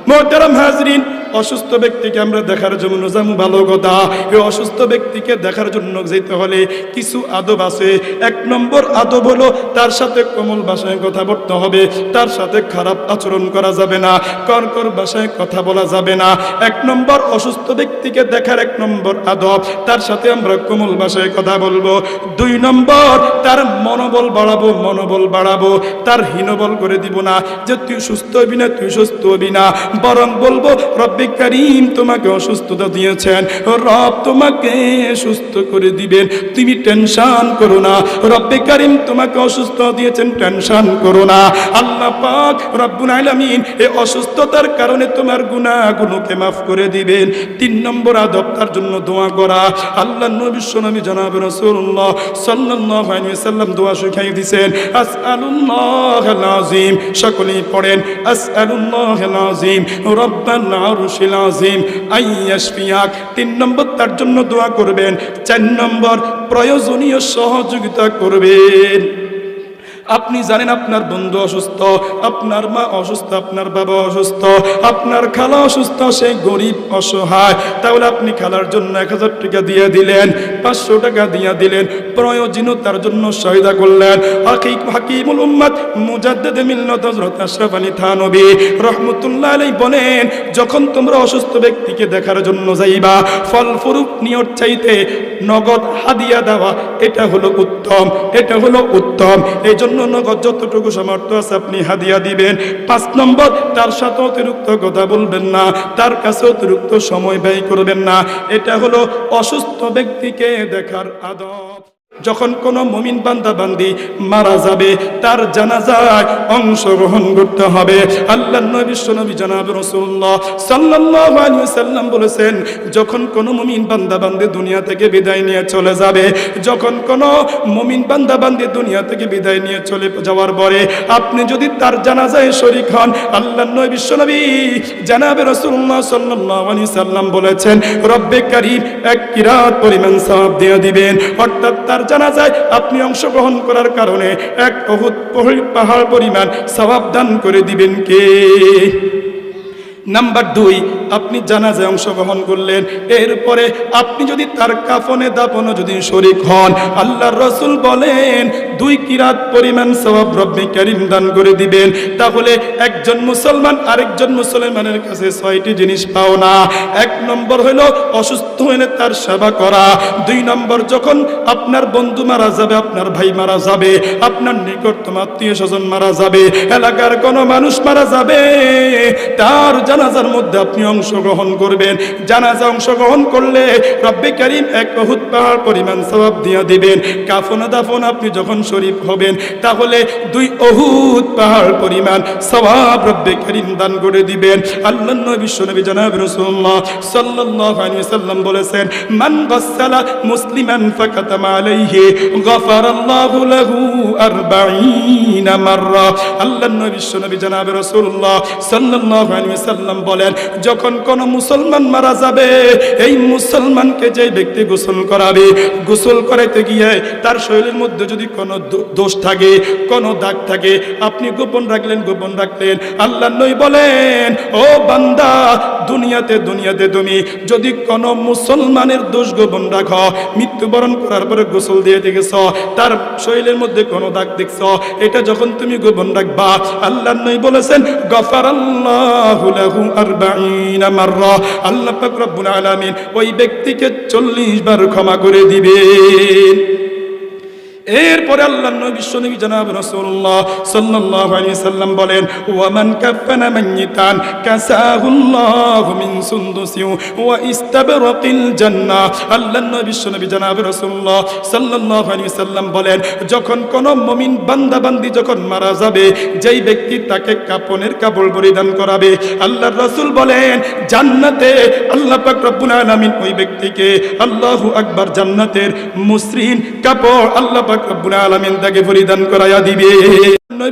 মুহতারাম হাজিরিন, অসুস্থ ব্যক্তিকে আমরা দেখার জন্য যাবো, ভালো কথা। এই অসুস্থ ব্যক্তিকে দেখার জন্য যেতে হলে কিছু আদব আছে। এক নম্বর আদব হলো তার সাথে কোমল ভাষায় কথা বলতে হবে, তার সাথে খারাপ আচরণ করা যাবে না, কর্কর ভাষায় কথা বলা যাবে না। এক নম্বর অসুস্থ ব্যক্তিকে দেখার এক নম্বর আদব, তার সাথে আমরা কোমল ভাষায় কথা বলবো। 2 নম্বর, তার মনোবল বাড়াবো, মনোবল বাড়াবো, তার হীনবল করে দিব না যে তুই সুস্থ হবি না, তুই সুস্থ হবি না, বরং বলবো রব্বে রব্বে কারীম তোমাকে অসুস্থতা দিয়েছেন, রব তোমাকে সুস্থ করে দিবেন, তুমি টেনশন করো না। রব্বে কারীম তোমাকে অসুস্থ দিয়েছেন, টেনশন করো না। আল্লাহ পাক রব্বুল আলামিন এই অসুস্থতার কারণে তোমার গুনাহগুলোকে মাফ করে দিবেন। 3 নম্বর আদব, তার জন্য দোয়া করা। আল্লাহ নবী বিশ্বনবী জনাব রাসূলুল্লাহ সাল্লাল্লাহু আলাইহি ওয়াসাল্লাম দোয়া শিখিয়ে দিয়েছেন, আসআলুল্লাহাল আযীম, সকলেই পড়েন, আসআলুল্লাহাল আযীম রব্বাল আরশিল আযীম আইয়াশফিয়াক। 3 নম্বর তার জন্য দোয়া করবেন। 4 নম্বর প্রয়োজনীয় সহযোগিতা করবেন। আপনি জানেন আপনার বন্ধু অসুস্থ, আপনার মা অসুস্থ, আপনার বাবা অসুস্থ, আপনার খালা অসুস্থ, সে গরিব অসহায়, তাহলে আপনি খালার জন্য 1000 টাকা দিয়ে দিলেন, 500 টাকা দিয়ে দিলেন, প্রয়োজনীয়তার জন্য সহায়তা করলেন। হাকিমুল উম্মাত মুজাদ্দিদ মিল্লাত হযরত আশরাফ আলী থানভী রাহমাতুল্লাহ আলাইহি বলেন, যখন তোমরা অসুস্থ ব্যক্তিকে দেখার জন্য যাইবা, ফলস্বরূপ নিয়ত চাইতে নগদ হাদিয়া দেওয়া, এটা হলো উত্তম, এটা হলো উত্তম। এই জন্য নগদ যতটুকু সামর্থ্য আছে আপনি হাদিয়া দিবেন। 5 নম্বর, তার সাথে অতিরিক্ত কথা বলবেন না, তার কাছে অতিরিক্ত সময় ব্যয় করবেন না। এটা হলো অসুস্থ ব্যক্তিকে দেখার আদব। যখন কোনো মুমিন বান্দা বান্দি মারা যাবে, তার জানাজায় অংশগ্রহণ করতে হবে। আল্লাহর নবী বিশ্বনবী জনাব রাসূলুল্লাহ সাল্লাল্লাহু আলাইহি ওয়াসাল্লাম বলেছেন, যখন কোনো মুমিন বান্দা বান্দি দুনিয়া থেকে বিদায় নিয়ে চলে যাবে, যখন কোনো মুমিন বান্দা বান্দি দুনিয়া থেকে বিদায় নিয়ে চলে যাওয়ার পরে আপনি যদি তার জানাজায় শরীক হন, আল্লাহর নবী বিশ্বনবী জনাব রাসূলুল্লাহ সাল্লাল্লাহু আলাইহি ওয়াসাল্লাম বলেছেন, রব্বে কারীম 1 কিরাত পরিমাণ সওয়াব দিয়ে দিবেন। অর্থাৎ তার জানাজায় আপনি অংশগ্রহণ করার কারণে 1 উহুদ পাহাড় পরিমাণ সওয়াব দান করে দিবেন কে? নাম্বার 2, আপনি জানাজায় অংশগ্রহণ করলেন, এরপরে আপনি যদি তার কাফনে দাফনে যদি শরীক হন, আল্লাহর রাসূল বলেন 2 কিরাত পরিমাণ সওয়াব রব্বে কারীম দান করে দিবেন। তাহলে একজন মুসলমান আরেকজন মুসলমানের কাছে 6টি জিনিস পাও না। 1 নম্বর হলো অসুস্থ হলে তার সেবা করা। 2 নম্বর, যখন আপনার বন্ধু মারা যাবে, আপনার ভাই মারা যাবে, আপনার নিকটতম আত্মীয় স্বজন মারা যাবে, এলাকার কোনো মানুষ মারা যাবে, তার জানাজার মধ্যে আপনি অংশগ্রহণ করবেন। জানাজা অংশগ্রহণ করলে রব্বে কারীম 1 উহুদ পাহাড় পরিমাণ সওয়াব দিয়ে দিবেন। কাফন দাফন আপনি যখন শরীক হবেন, তাহলে 2 উহুদ পাহাড় পরিমাণ সওয়াব রব্বে কারীম দান করে দিবেন। আল্লাহর নবী বিশ্বনবী জনাব রাসূলুল্লাহ সাল্লাল্লাহু আলাইহি ওয়াসাল্লাম বলেছেন, মান গাসসালা মুসলিমান ফাকাতামা আলাইহি গাফারাল্লাহু লাহু 40 মাররা। আল্লাহর নবী বিশ্বনবী জনাব রাসূলুল্লাহ সাল্লাল্লাহু আলাইহি ওয়াসাল্লাম বলেন, যখন কোন মুসলমান মারা যাবে, এই মুসলমানকে যে ব্যক্তি গোসল করাবে, গোসল করাইতে গিয়ে তার শরীরের মধ্যে যদি কোনো দোষ থাকে, কোনো দাগ থাকে, আপনি গোপন রাখলেন, আল্লাহর নবী বলেন, ও বান্দা, দুনিয়াতে তুমি যদি কোনো মুসলমানের দোষ গোপন রাখো, মৃত্যুবরণ করার পরে গোসল দিয়ে দেখেছ তার শরীরের মধ্যে কোনো দাগ দেখছ, এটা যখন তুমি গোপন রাখবা, আল্লাহর নবী বলেছেন, গফারাল্লাহু লাহু 40 মাররা, আল্লাহ পাক রব্বুল আলামিন ওই ব্যক্তিকে 40 বার ক্ষমা করে দিবেন। এরপরে আল্লাহর নবী বিশ্বনবী জনাব রাসূলুল্লাহ সাল্লাল্লাহু আলাইহি ওয়াসাল্লাম বলেন, ওয়া মান কাফানা মাইয়িতান কাসাহুল্লাহু মিন সুনদুসি ওয়া ইস্তাবরাকিল জান্নাহ। আল্লাহর নবী বিশ্বনবী জনাব রাসূলুল্লাহ সাল্লাল্লাহু আলাইহি ওয়াসাল্লাম বলেন, যখন কোন মুমিন বান্দা বান্দি যখন মারা যাবে, যেই ব্যক্তি তাকে কাফনের কাপড় পরিধান করাবে, আল্লাহর রাসূল বলেন, জান্নাতে আল্লাহ পাক রব্বুল আলামিন ওই ব্যক্তিকে, আল্লাহু আকবার, জান্নাতের মসৃণ কাপড় আল্লাহ রব্বুল আলামিন তাকে পরিধান করায়া দিবে।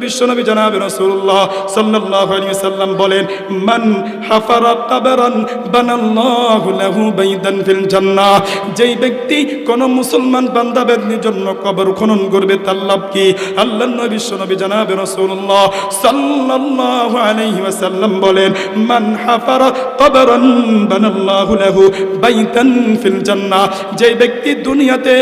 বিশ্বনবী জনাব রাসূলুল্লাহ সাল্লাল্লাহু আলাইহি ওয়াসাল্লাম বলেন, মান হাফারা কবরান বানাল্লাহু লাহু বাইতান ফিল জান্নাহ। যেই ব্যক্তি কোন মুসলমান বান্দা বান্দির জন্য কবর খনন করবে, তার লাভ কি? আল্লাহর নবী বিশ্বনবী জনাব রাসূলুল্লাহ সাল্লাল্লাহু আলাইহি ওয়াসাল্লাম বলেন, মান হাফারা কবরান বানাল্লাহু লাহু বাইতান ফিল জান্নাহ। যেই ব্যক্তি দুনিয়াতে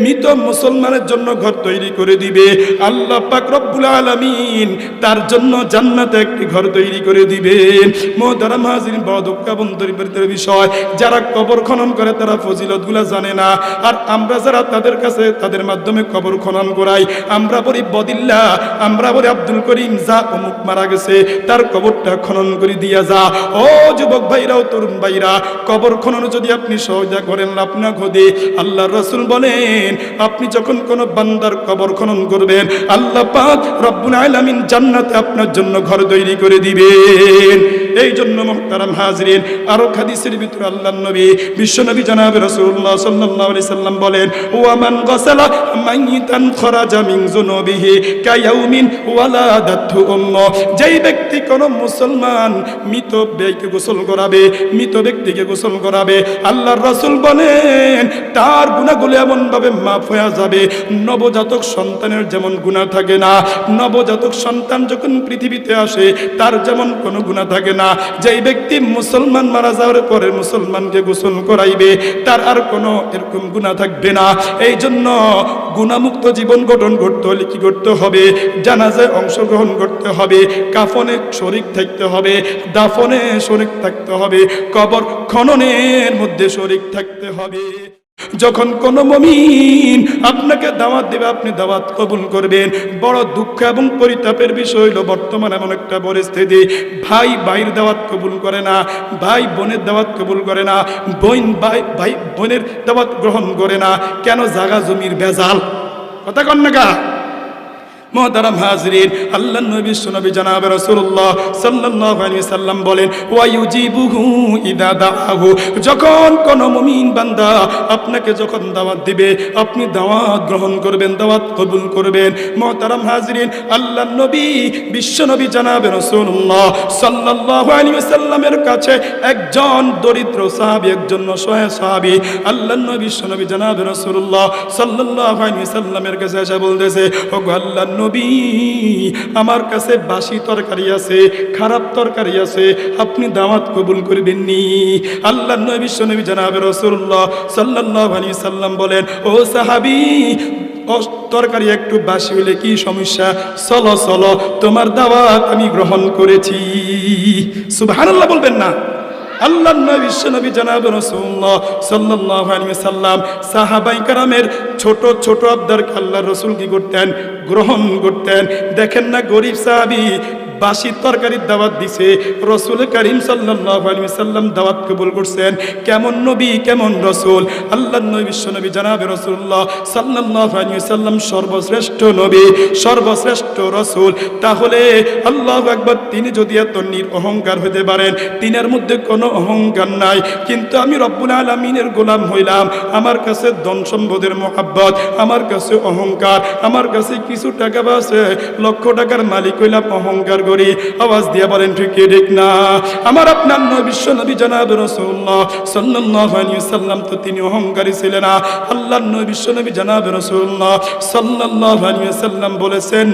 মৃত মুসলমানের জন্য ঘর তৈরি করে দিবে, আল্লাহ পাক রব্বুল আলামিন আলামিন তার জন্য জান্নাতে একটি ঘর তৈরি করে দিবেন। মুহতারাম হাজিরিন, বড় দুঃখাবন্তর বিষয়, যারা কবর খনন করে তারা ফজিলতগুলো জানে না। আর আমরা যারা তাদের কাছে তাদের মাধ্যমে কবর খনন করাই, আমরা বলি বদিল্লা, আমরা বলি আব্দুল করিম যা অমুক মারা গেছে তার কবরটা খনন করে দিয়া যা। ও যুবক ভাইরা ও তরুণ ভাইরা, কবর খনন যদি আপনি সহজা করেন আপনার ঘদে, আল্লাহর রাসূল বলেন আপনি যখন কোন বান্দার কবর খনন করবেন আল্লাহ পাক রব্বুল আলামিন জান্নাতে আপনার জন্য ঘর তৈরি করে দিবেন। এই জন্য মুহতারাম হাজিরিন, আরো হাদিসের ভিতরে আল্লাহর নবী বিশ্বনবী জনাব রাসূলুল্লাহ সাল্লাল্লাহু আলাইহি সাল্লাম বলেন ওয়া মান গাসালা মাইতান খরাজা মিন যুনুবিহি কায়াউমিন ওয়ালাদাতহু উম্মু। যেই ব্যক্তি কোন মুসলমান মৃত ব্যক্তিকে গোসল করাবে, মৃত ব্যক্তিকে গোসল করাবে, আল্লাহর রাসূল বলেন তার গুনাহগুলো এমন ভাবে মাফ হয়ে যাবে নবজাতক সন্তানের যেমন গুনাহ থাকে না, নবজাতক সন্তান যখন পৃথিবীতে আসে তার যেমন কোনো গুনাহ থাকে না। যেই ব্যক্তি মুসলমান মারা যাওয়ার পরে মুসলমানকে গোসল করাইবে তার আর কোনো এরকম গুনাহ থাকবে না। এই জন্য গুনাহমুক্ত জীবন গঠন করতে হলে কি করতে হবে? জানাজায় অংশগ্রহণ করতে হবে, কাফনে শরীক থাকতে হবে, দাফনে শরীক থাকতে হবে, কবর খননের মধ্যে শরীক থাকতে হবে। যখন কোন মুমিন আপনাকে দাওয়াত দেবে আপনি দাওয়াত কবুল করবেন। বড় দুঃখ এবং পরিতাপের বিষয় হলো বর্তমান এমন একটা পরিস্থিতি, ভাই ভাইয়ের দাওয়াত কবুল করে না, ভাই বোনের দাওয়াত কবুল করে না, বোন ভাই বোনের দাওয়াত গ্রহণ করে না। কেন? জায়গা জমির ভেজাল। কথা কন না কা? মুহতারাম হাজিরিন, আল্লাহর নবী বিশ্বনবী জনাব রাসূলুল্লাহ সাল্লাল্লাহু আলাইহি সাল্লাম বলেন ওয়া ইউজিবুহু ইদা দাআহু। যখন কোন মুমিন বান্দা আপনাকে যখন দাওয়াত দিবে আপনি দাওয়াত গ্রহণ করবেন, দাওয়াত কবুল করবেন। মুহতারাম হাজিরিন, আল্লাহর নবী বিশ্বনবী জনাব রাসূলুল্লাহ সাল্লাল্লাহু আলাইহি সাল্লামের কাছে একজন দরিদ্র সাহাবী, একজন অসহায় সাহাবী আল্লাহর নবী বিশ্বনবী জনাব রাসূলুল্লাহ সাল্লাল্লাহু আলাইহি সাল্লামের কাছে এসে বলতেছে ওগো আল্লাহর নবী, আমার কাছে বাসি তরকারি আছে, খারাপ তরকারি আছে, আপনি দাওয়াত কবুল করবেন নি? আল্লাহর নবী বিশ্বনবী জনাব রাসূলুল্লাহ সাল্লাল্লাহু আলাইহি সাল্লাম বলেন ও সাহাবী, তরকারি একটু বাসি হলে কি সমস্যা? চলো চলো, তোমার দাওয়াত আমি গ্রহণ করেছি। সুবহানাল্লাহ বলবেন না? আল্লাহর নবী বিশ্বনবী জনাব রাসূলুল্লাহ সাল্লাল্লাহু আলাইহি সাল্লাম সাহাবায়ে কেরামের ছোট ছোট আবদারকে আল্লাহর রাসূল কি করতেন? গ্রহণ করতেন। দেখেন না, গরিব সাহাবী বাসি তরকারির দাওয়াত দিছে, রাসূল করিম সাল্লাল্লাহু আলাইহি সাল্লাম দাওয়াত কবুল করছেন। কেমন নবী, কেমন রাসূল! আল্লাহর নবী বিশ্বনবী জনাবে রাসূলুল্লাহ সাল্লাল্লাহু আলাইহি সাল্লাম সর্বশ্রেষ্ঠ নবী, সর্বশ্রেষ্ঠ রাসূল। তাহলে আল্লাহু আকবার, তিনি যদি এত অহংকার হতে পারেন, তিনার মধ্যে কোনো অহংকার নাই, কিন্তু আমি রব্বুল আলামিনের গোলাম হইলাম, আমার কাছে ধন সম্পদের মহব্বত, আমার কাছে অহংকার, আমার কাছে কিছু টাকা আছে, লক্ষ টাকার মালিক হইলাম, অহংকার করি। আওয়াজ দিয়ে বলেন ঠিক কি ঠিক না? আমার আপনার নবী বিশ্বনবী জনাব রাসূলুল্লাহ সাল্লাল্লাহু আলাইহি সাল্লাম তো তিনি অহংকারী ছিলেন না। আল্লাহর নবী বিশ্বনবী জনাব রাসূলুল্লাহ সাল্লাল্লাহু আলাইহি সাল্লাম বলেছেন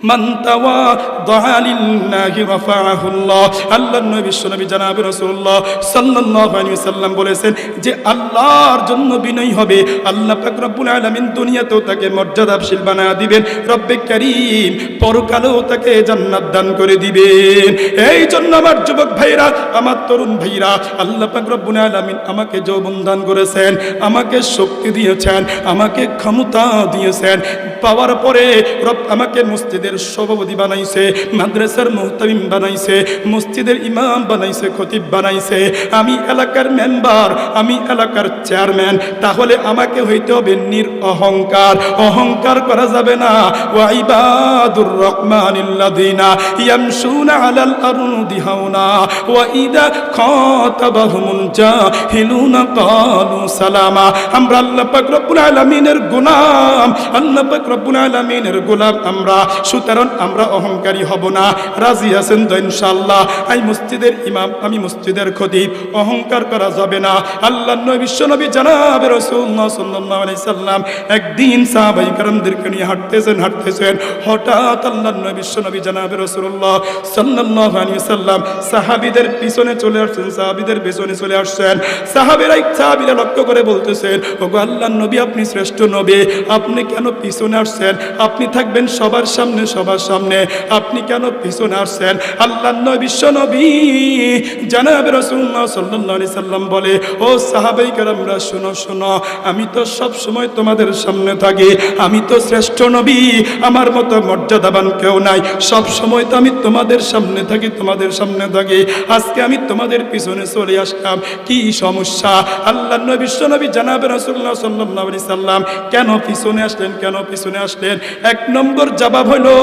মান তাওয়াদা লিল্লাহি রাফাআহুল্লাহ। আল্লাহর নবী বিশ্বনবী জনাব রাসূলুল্লাহ সাল্লাল্লাহু আলাইহি সাল্লাম বলেছেন যে আল্লাহর জন্য বিনয়ী হবে, আল্লাহ পাক রব্বুল আলামিন দুনিয়াতেও তাকে মর্যাদাশীল বানায়া দিবেন, রব্বে কারীম পরকালেও তাকে জান্নাত দান করে দিবেন। এই জন্য আমার যুবক ভাইরা, আমার তরুণ ভাইরা, আল্লাহ পাক রব্বুল আলামিন আমাকে যৌবন দান করেছেন, আমাকে শক্তি দিয়েছেন, আমাকে ক্ষমতা দিয়েছেন। পাওয়ার পরে রব আমাকে মসজিদের সভাপতি বানাইছে, মাদ্রাসার মুহতামিম বানাইছে, মসজিদের ইমাম বানাইছে, খতিব বানাইছে, আমি এলাকার মেম্বার, আমি এলাকার চেয়ারম্যান। তাহলে আমাকে হইতে হবে অহংকার, অহংকার করা যাবে না। ওয়া ইবাদুর রহমানিল্লাযিনা ইয়ামশুনা আলাল আরদি হাওনা ওয়া ইযা খাতাবাহুমুল জাহিলুনা ক্বালু সালামা। আমরা আল্লাহ পাক রব্বুল আলামিনের গোলাম, আল্লাহ পাক রব্বুল আলামিনের গোলাম আমরা, সুতরাং আমরা অহংকারী হব না। রাজি আছেন তো ইনশাআল্লাহ? এই মসজিদের ইমাম, আমি মসজিদের খতিব, অহংকার করা যাবে না। আল্লাহর নবী বিশ্বনবী জনাব রাসূলুল্লাহ সাল্লাল্লাহু আলাইহি সাল্লাম একদিন সাহাবায়ে কেরামদেরকে নিয়ে হাঁটতেছেন, হঠাৎ আল্লাহর নবী বিশ্বনবী জনাব রাসূলুল্লাহ সাল্লাল্লাহু আলাইহি সাল্লাম সাহাবীদের পিছনে চলে আসছেন, সাহাবীদের পেছনে চলে আসছেন। সাহাবীরা লক্ষ্য করে বলতেছেন ওগো আল্লাহর নবী, আপনি শ্রেষ্ঠ নবী, আপনি কেন পিছনে আসছেন? আপনি থাকবেন সবার সামনে, সবার সামনে, আপনি কেন পিছনে আসছেন? আল্লাহর নবী বিশ্ব নবী জনাবে রাসূলুল্লাহ সাল্লাল্লাহু আলাইহি সাল্লাম বলে, ও সাহাবায়ে কেরামরা শোনো শোনো, আমি তো সব সময় তোমাদের সামনে থাকি, আমি তো শ্রেষ্ঠ নবী, আমার মতো মর্যাদাবান কেউ নাই, সব সময় তো আমি তোমাদের সামনে থাকি, তোমাদের সামনে থাকি, আজকে আমি তোমাদের পিছনে চলে আসলাম, কি সমস্যা? আল্লাহর নবী বিশ্ব নবী জনাবে রাসূলুল্লাহ সাল্লাল্লাহু আলাইহি সাল্লাম কেন পিছনে আসলেন, কেন পিছনে আসলেন? এক নম্বর জবাব হলো,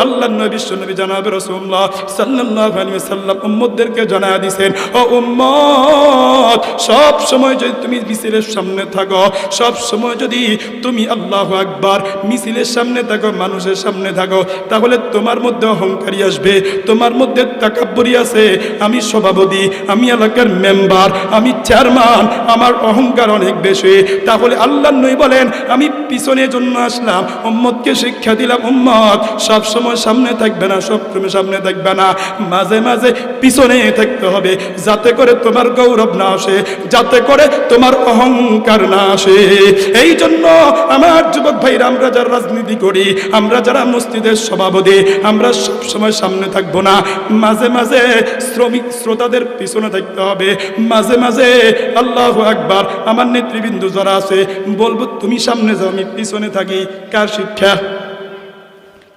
আল্লাহর নবী বিশ্ব নবী জনাবে রাসূলুল্লাহ সাল্লাল্লাহু আলাইহি ওয়াসাল্লাম উম্মতদেরকে জানায়া দিয়েছেন, ও উম্মত, সব সময় যদি তুমি মিছিলের সামনে থাকো, সব সময় যদি তুমি আল্লাহু আকবার মিছিলের সামনে থাকো, মানুষের সামনে থাকো, তাহলে তোমার মধ্যে অহংকারী আসবে, তোমার মধ্যে তাকাব্বুরি আছে, আমি সভাপতি, আমি এলাকার মেম্বার, আমি চেয়ারম্যান, আমার অহংকার অনেক বেশি। তাহলে আল্লাহর নবী বলেন, আমি পিছনের জন্য আসলাম, উম্মতকে শিক্ষা দিলাম, উম্মত সব সময় সামনে থাকবে না, সব সময় সামনে থাকবে না, মাঝে মাঝে পিছনে থাকতে হবে, যাতে করে তোমার গৌরব না আসে, যাতে করে তোমার অহংকার না আসে। এই জন্য আমার যুবক ভাইরা, আমরা যারা রাজনীতি করি, আমরা যারা মসজিদের সভাপতি, আমরা সব সময় সামনে থাকবো না, মাঝে মাঝে শ্রমিক শ্রোতাদের পিছনে থাকতে হবে, মাঝে মাঝে আল্লাহু আকবার আমার নেতৃবৃন্দ যারা আছে বলবো তুমি সামনে যাও, আমি পিছনে থাকি। কার শিক্ষা?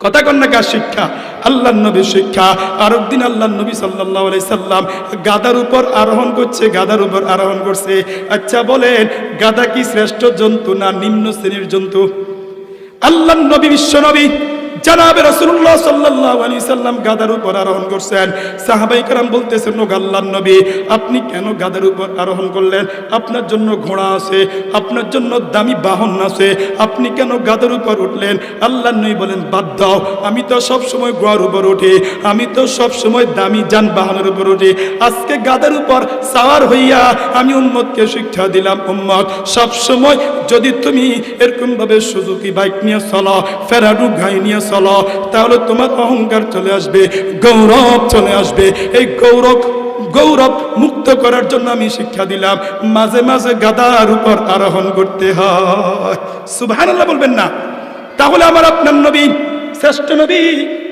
কথা কন না, কার শিক্ষা? আল্লাহর নবীর শিক্ষা। আর একদিন আল্লাহর নবী সাল্লাল্লাহু আলাইহি সাল্লাম গাধার উপর আরোহণ করছে, গাধার উপর আরোহণ করছে। আচ্ছা বলেন, গাধা কি শ্রেষ্ঠ জন্তু না নিম্ন শ্রেণীর জন্তু? আল্লাহর নবী বিশ্ব নবী জনাবে রাসূলুল্লাহ সাল্লাল্লাহু আলাইহি সাল্লাম গাধার উপর আরোহণ করছেন। সাহাবায়ে কেরাম বলতেছেন, ও আল্লাহর নবী, আপনি কেন গাধার উপর আরোহণ করলেন? আপনার জন্য ঘোড়া আছে, আপনার জন্য দামি বাহন আছে, আপনি কেন গাধার উপর উঠলেন? আল্লাহর নবী বলেন, বাদ দাও, আমি তো সব সময় ঘোড়ার উপর উঠি, আমি তো সব সময় দামি যানবাহনের উপর উঠি, আজকে গাধার উপর সাওয়ার হইয়া আমি উম্মতকে শিক্ষা দিলাম, উম্মত সব সময় যদি তুমি এরকম ভাবে সুজুকি বাইক নিয়ে চলো, ফেরাডু গাড়ি নিয়ে চলো, তাহলে তোমার অহংকার চলে আসবে, গৌরব চলে আসবে। এই গৌরব মুক্ত করার জন্য আমি শিক্ষা দিলাম, মাঝে মাঝে গাধার উপর আরোহণ করতে হয়। সুবহানাল্লাহ বলবেন না? তাহলে আমার আপনার নবী, শ্রেষ্ঠ নবী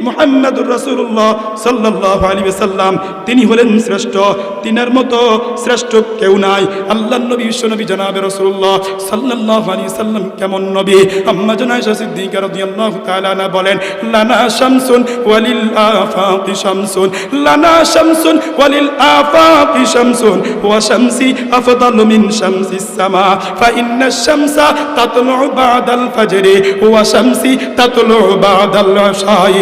মুহাম্মদুর রাসূলুল্লাহ সাল্লাল্লাহু আলাইহি ওয়াসাল্লাম, তিনি হলেন শ্রেষ্ঠ, তিনার মতো শ্রেষ্ঠ কেউ নাই। আল্লাহর নবী বিশ্ব নবী জনাবে রাসূলুল্লাহ সাল্লাল্লাহু আলাইহি ওয়াসাল্লাম কেমন নবী? আম্মা জান আয়েশা সিদ্দিকা রাদিয়াল্লাহু তাআলা আনহা বলেন, লানা শামসুন ওয়ালিল আফাকি শামসুন, লানা শামসুন ওয়ালিল আফাকি শামসুন, ওয়া শামসি আফদালু মিন শামসিস সামা, ফা ইন্নাশ শামসা তাতলু বাদাল ফাজরি, ওয়া শামসি তাতলু বাদাল আশাই,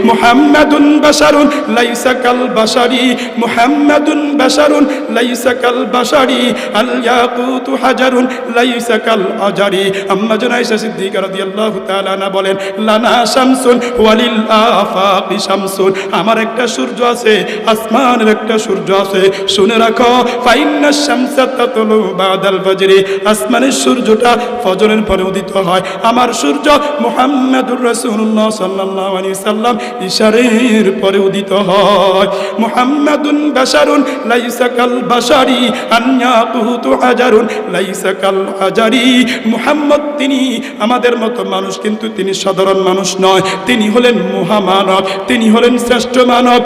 মুহাম্মাদুন বাশারুন লাইসা কাল বাশারি, মুহাম্মাদুন বাশারুন লাইসা কাল বাশারি, আল ইয়াকুতু হাজারুন লাইসা কাল আজারি। আম্মা জান আয়েশা সিদ্দিকা রাদিয়াল্লাহু তাআলা আনহা বলেন, লানা শামসুন ওয়ালিল আফাকি শামসুন, আমার একটা সূর্য আছে, আসমানের একটা সূর্য আছে, শুনে রাখো, ফাইন্নাশ শামসা তাতলু বাদাল ফাজরি, আসমানের সূর্যটা ফজরের পরে উদিত হয়, আমার সূর্য মুহাম্মাদুর রাসূলুল্লাহ সাল্লাল্লাহু আলাইহি সাল্লাম ইশারের পরে উদিত হয়। মুহাম্মাদুন বাশারুন লাইসা কাল বাশারি, আন্যাকুতু হাজারুন লাইসা কাল হাজারি, মুহাম্মদ তিনি আমাদের মতো মানুষ, কিন্তু তিনি সাধারণ মানুষ নয়, তিনি হলেন মহামানব, তিনি হলেন শ্রেষ্ঠ মানব।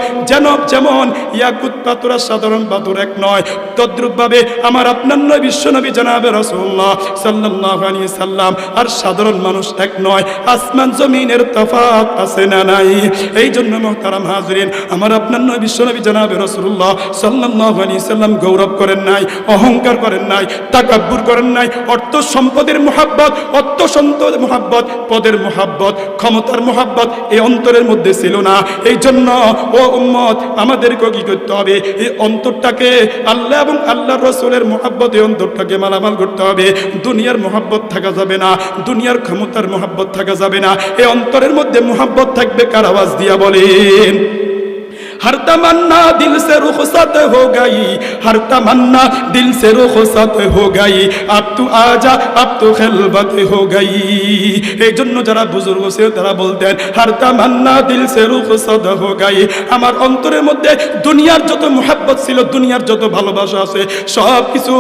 যেমন ইয়াকুত পাথর আর সাধারণ পাথর এক নয়, তদ্রূপভাবে আমার আপনার নবী বিশ্ব নবী জনাবে রাসূলুল্লাহ সাল্লাল্লাহু আলাইহি সাল্লাম আর সাধারণ মানুষ এক নয়, আসমান জমিনের তফাৎ আছে না নাই? এই জন্য মুহতারাম হাজরিন, আমার আপনার নবী বিশ্ব নবী জনাবে রাসূলুল্লাহ সাল্লাল্লাহু আলাইহি সাল্লাম গৌরব করেন নাই, অহংকার করেন নাই, তাকাব্বুর করেন নাই, অর্থ সম্পদের মুহাব্বত, অর্থ সম্পদের মুহাব্বত, পদের মুহাব্বত, ক্ষমতার মুহাব্বত এই অন্তরের মধ্যে ছিল না। এই জন্য ও উম্মত, আমাদেরকে কি করতে হবে? এই অন্তরটাকে আল্লাহ এবং আল্লাহর রাসূলের মুহাব্বত, এই অন্তরটাকে মালামাল করতে হবে। দুনিয়ার মুহাব্বত থাকা যাবে না, দুনিয়ার ক্ষমতার মুহাব্বত থাকা যাবে না, এই অন্তরের মধ্যে মুহাব্বত থাকবে। কার? আওয়াজ দিয়া বলেন। हर तमन्ना दिल से रुखसत हो गई, हर तमन्ना दिल से रुखसत हो गई, अब तू आजा अब तो खिलबत हो गई। এই জন্য যারা বুজুর্গ ছিল তারা বলতেন हर तमन्ना दिल से रुखसत हो गई। আমার অন্তরের মধ্যে দুনিয়ার যত মুহাব্বত ছিল, দুনিয়ার যত ভালোবাসা আছে সব কিছু